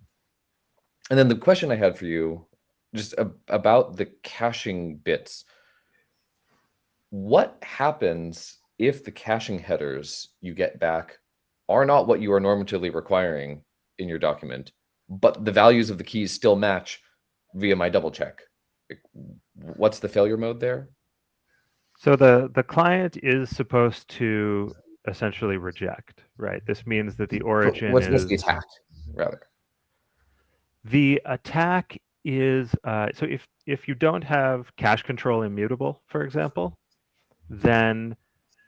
then the question I had for you, just about the caching bits. What happens if the caching headers you get back are not what you are normatively requiring in your document, but the values of the keys still match via my double check? What's the failure mode there? So the client is supposed to essentially reject, right? This means that the origin what's is the attack, rather? The attack is so if you don't have cache control immutable, for example, then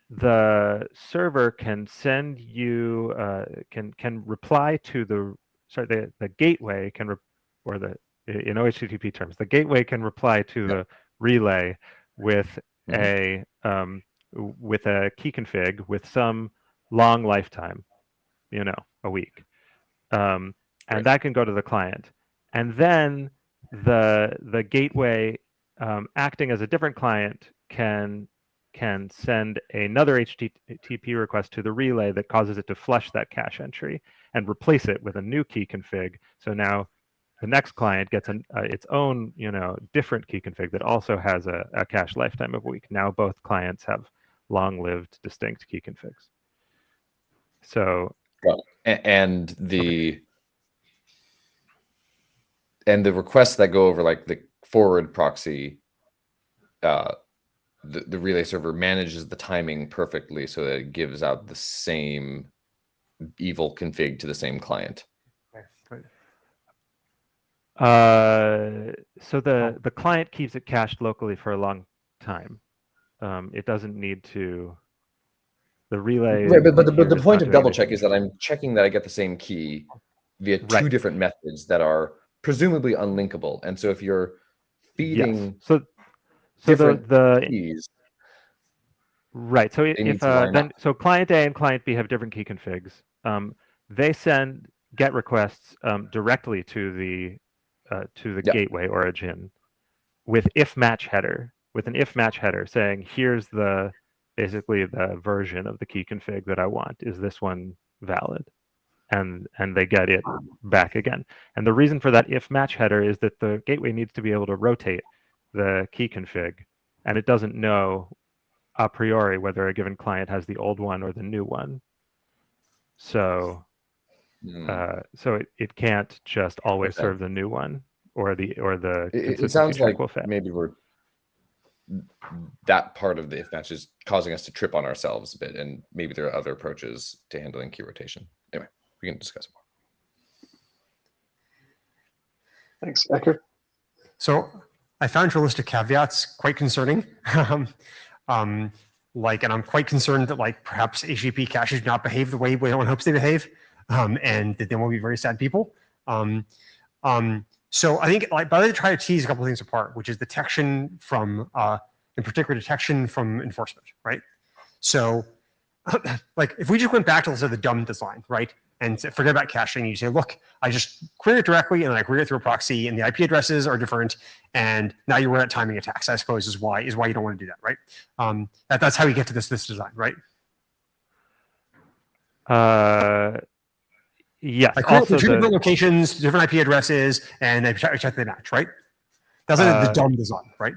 the server can send you can reply to the gateway can in OHTTP terms, the gateway can reply to the relay with a key config with some long lifetime, a week, and that can go to the client, and then the gateway acting as a different client can send another HTTP request to the relay that causes it to flush that cache entry and replace it with a new key config. So now the next client gets its own, different key config that also has a cache lifetime of a week. Now both clients have long-lived, distinct key configs. So, and the requests that go over like the forward proxy, the relay server manages the timing perfectly so that it gives out the same evil config to the same client. So the client keeps it cached locally for a long time. It doesn't need to. The relay. Right, but the point of double check is that I'm checking that I get the same key via two different methods that are presumably unlinkable. And so if you're feeding different keys. Right. So so client A and client B have different key configs. They send GET requests directly to the gateway origin with an if match header saying, here's basically the version of the key config that I want. Is this one valid? And they get it back again. And the reason for that if match header is that the gateway needs to be able to rotate the key config, and it doesn't know a priori whether a given client has the old one or the new one. So it can't just always serve the new one or the it sounds like maybe that part of the if match is causing us to trip on ourselves a bit, and maybe there are other approaches to handling key rotation. Anyway, we can discuss it more. Thanks, Ecker. So I found your list of caveats quite concerning. And I'm quite concerned that perhaps HTTP caches do not behave the way everyone hopes they behave, and that they will be very sad people. So I think but I try to tease a couple of things apart, which is detection from, in particular, detection from enforcement, right? So if we just went back to, let's say, the dumb design, right? And forget about caching, you say, look, I just query it directly and I query it through a proxy and the IP addresses are different. And now you run at timing attacks, I suppose, is why you don't want to do that, right? That's how you get to this design, right? Yes. Also two different locations, different IP addresses, and I check they match, right? That's the dumb design, right?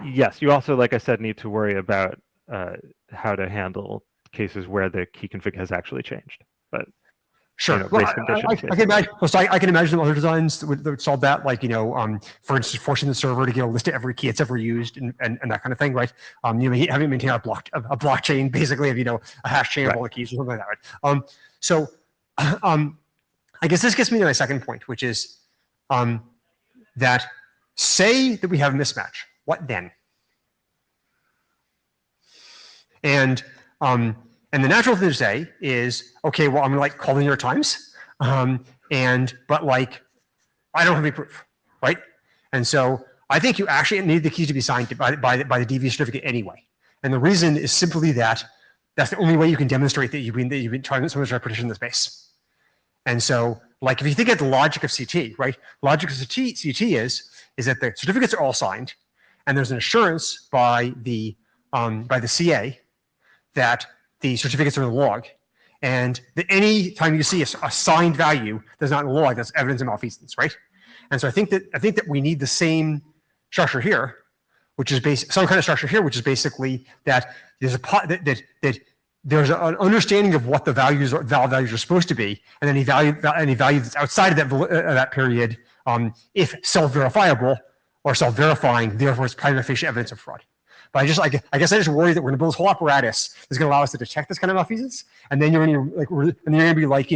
Yes, you also, like I said, need to worry about how to handle cases where the key config has actually changed. But sure, you know, well, race conditions. I can imagine. Well, so I can imagine other designs that would solve that, like for instance, forcing the server to get a list of every key it's ever used and that kind of thing, right? You know, having maintain a blockchain basically of a hash chain of all the keys or something like that, right? So, I guess this gets me to my second point, which is that say that we have a mismatch. What then? And the natural thing to say is, okay, well, I'm gonna like call the New York Times, but like I don't have any proof, right? And so I think you actually need the keys to be signed by the DV certificate anyway. And the reason is simply that that's the only way you can demonstrate that you've been trying so much to partition the space. And so, like, if you think of the logic of CT, right? Logic of CT is that the certificates are all signed, and there's an assurance by the CA that the certificates are in the log, and that any time you see a signed value that's not in the log, that's evidence of malfeasance, right? And so I think that we need the same structure here, which is some kind of structure here, which is basically that there's that there's an understanding of what the valid values are supposed to be, and any value that's outside of that period, if self-verifiable or self-verifying, therefore it's prima facie evidence of fraud. But I guess I just worry that we're going to build this whole apparatus that's going to allow us to detect this kind of malfeasance, and then you're going to be like,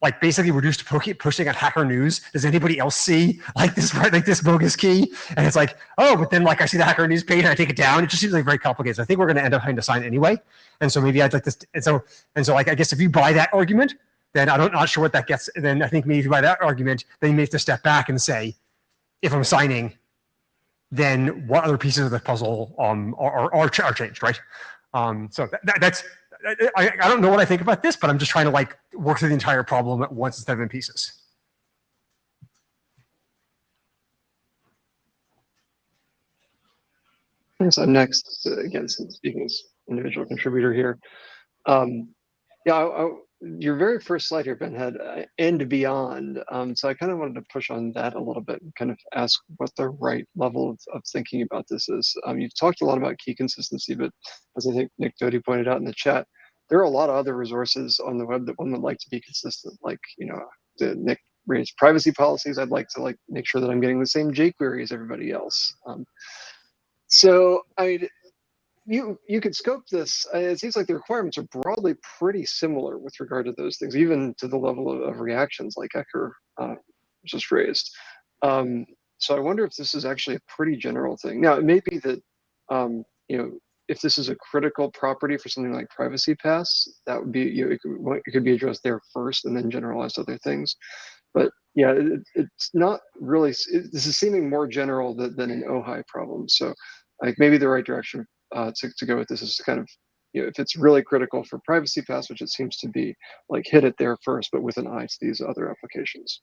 like basically reduced to pushing on Hacker News. Does anybody else see like this bogus key? And it's like, oh, but then like I see the Hacker News page and I take it down. It just seems like very complicated. So I think we're going to end up having to sign anyway. And so maybe I'd like this. And so like I guess if you buy that argument, then I'm not sure what that gets. And then I think maybe if you buy that argument, then you may have to step back and say, if I'm signing, then what other pieces of the puzzle are changed, right? So that's. I don't know what I think about this, but I'm just trying to like work through the entire problem at once instead of in pieces. So next, again, speaking as individual contributor here, your very first slide here, Ben, had and beyond. So I kind of wanted to push on that a little bit and kind of ask what the right level of thinking about this is. You've talked a lot about key consistency, but as I think Nick Doty pointed out in the chat, there are a lot of other resources on the web that one would like to be consistent. Like, Nick raised privacy policies. I'd like to make sure that I'm getting the same jQuery as everybody else. So you could scope this. It seems like the requirements are broadly pretty similar with regard to those things, even to the level of reactions like Ecker just raised. So I wonder if this is actually a pretty general thing. Now, it may be that, if this is a critical property for something like Privacy Pass, that would be, it could be addressed there first and then generalized other things. But yeah, it's not really, this is seeming more general than an OHAI problem. So like maybe the right direction to go with this is to kind of, if it's really critical for Privacy Pass, which it seems to be, like hit it there first, but with an eye to these other applications.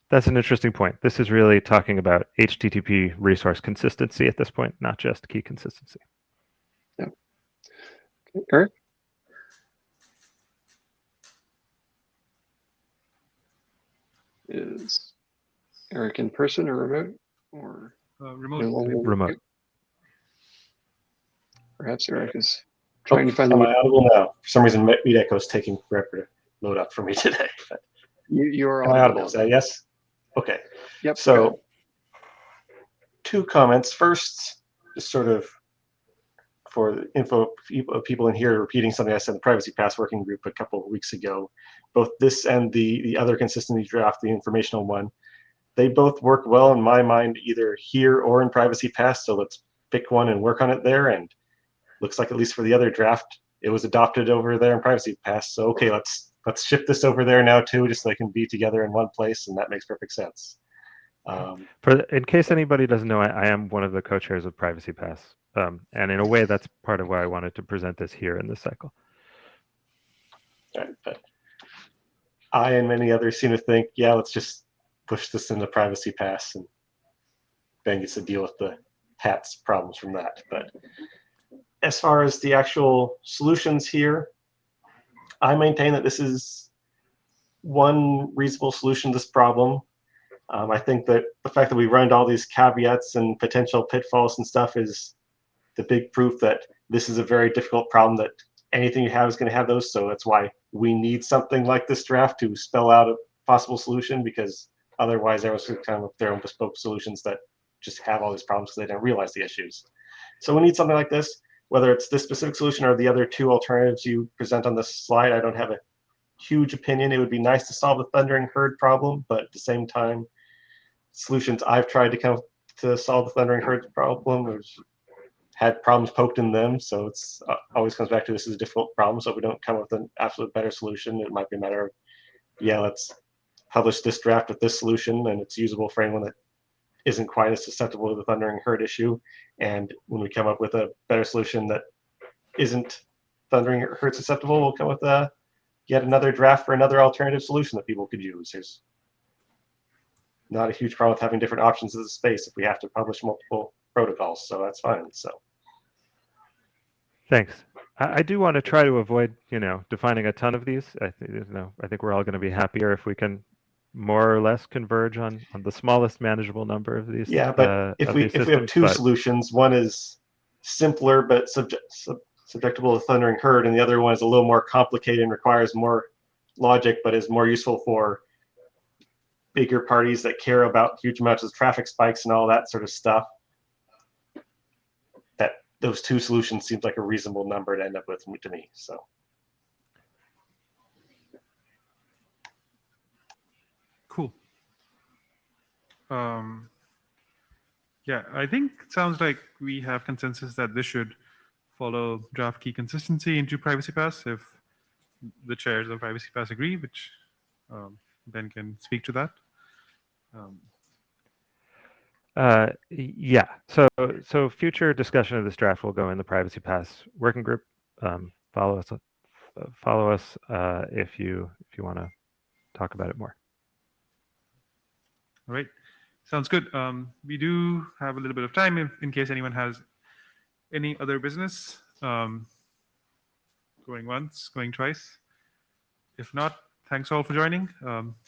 That's an interesting point. This is really talking about HTTP resource consistency at this point, not just key consistency. Yeah. Okay, Eric? Is Eric in person or remote? Or remote. Perhaps Eric is trying to find Am I audible now? For some reason, Meet Echo is taking forever to load up for me today. But you are audible. Is that yes? Okay. Yep. So, two comments. First, just sort of for the info of people in here repeating something I said in the Privacy Pass working group a couple of weeks ago. Both this and the other consistency draft, the informational one, they both work well in my mind, either here or in Privacy Pass. So let's pick one and work on it there. And looks like at least for the other draft, it was adopted over there in Privacy Pass. So okay, let's ship this over there now too, just so they can be together in one place, and that makes perfect sense. In case anybody doesn't know, I am one of the co-chairs of Privacy Pass, and in a way, that's part of why I wanted to present this here in this cycle. Right, but I and many others seem to think, yeah, let's just push this into Privacy Pass, and Ben gets to deal with the hats problems from that. But as far as the actual solutions here, I maintain that this is one reasonable solution to this problem. I think that the fact that we run into all these caveats and potential pitfalls and stuff is the big proof that this is a very difficult problem, that anything you have is going to have those. So that's why we need something like this draft to spell out a possible solution, because otherwise everyone's going to come up with their own bespoke solutions that just have all these problems because they didn't realize the issues. So we need something like this, whether it's this specific solution or the other two alternatives you present on this slide. I don't have a huge opinion. It would be nice to solve the thundering herd problem, but at the same time, solutions I've tried to come to solve the thundering herd problem was had problems poked in them. So it's always comes back to this is a difficult problem. So if we don't come up with an absolute better solution, it might be a matter of, yeah, let's publish this draft with this solution and it's usable for anyone that isn't quite as susceptible to the thundering herd issue. And when we come up with a better solution that isn't thundering herd susceptible, we'll come with yet another draft for another alternative solution that people could use. There's not a huge problem with having different options of the space if we have to publish multiple protocols, so that's fine. So Thanks. I do want to try to avoid, defining a ton of these. I think we're all going to be happier if we can more or less converge on the smallest manageable number of these. yeah, but if we have two solutions, one is simpler but subjectable to thundering herd, and the other one is a little more complicated and requires more logic, but is more useful for bigger parties that care about huge amounts of traffic spikes and all that sort of stuff, that those two solutions seems like a reasonable number to end up with to me. So cool. Yeah, I think it sounds like we have consensus that this should follow draft key consistency into Privacy Pass if the chairs of Privacy Pass agree, which Ben can speak to that. Yeah. So future discussion of this draft will go in the Privacy Pass working group. Follow us if you want to talk about it more. All right. Sounds good. We do have a little bit of time in case anyone has any other business. Going once, going twice. If not, thanks all for joining.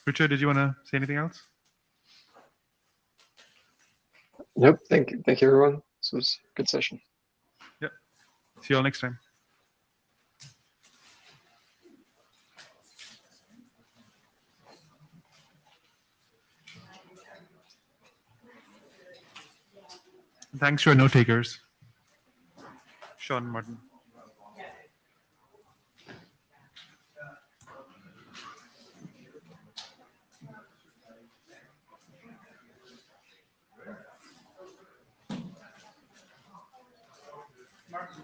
Richard, did you want to say anything else? Nope. Thank you, everyone. This was a good session. Yep. See you all next time. Thanks to our note takers, Sean Martin. Martin.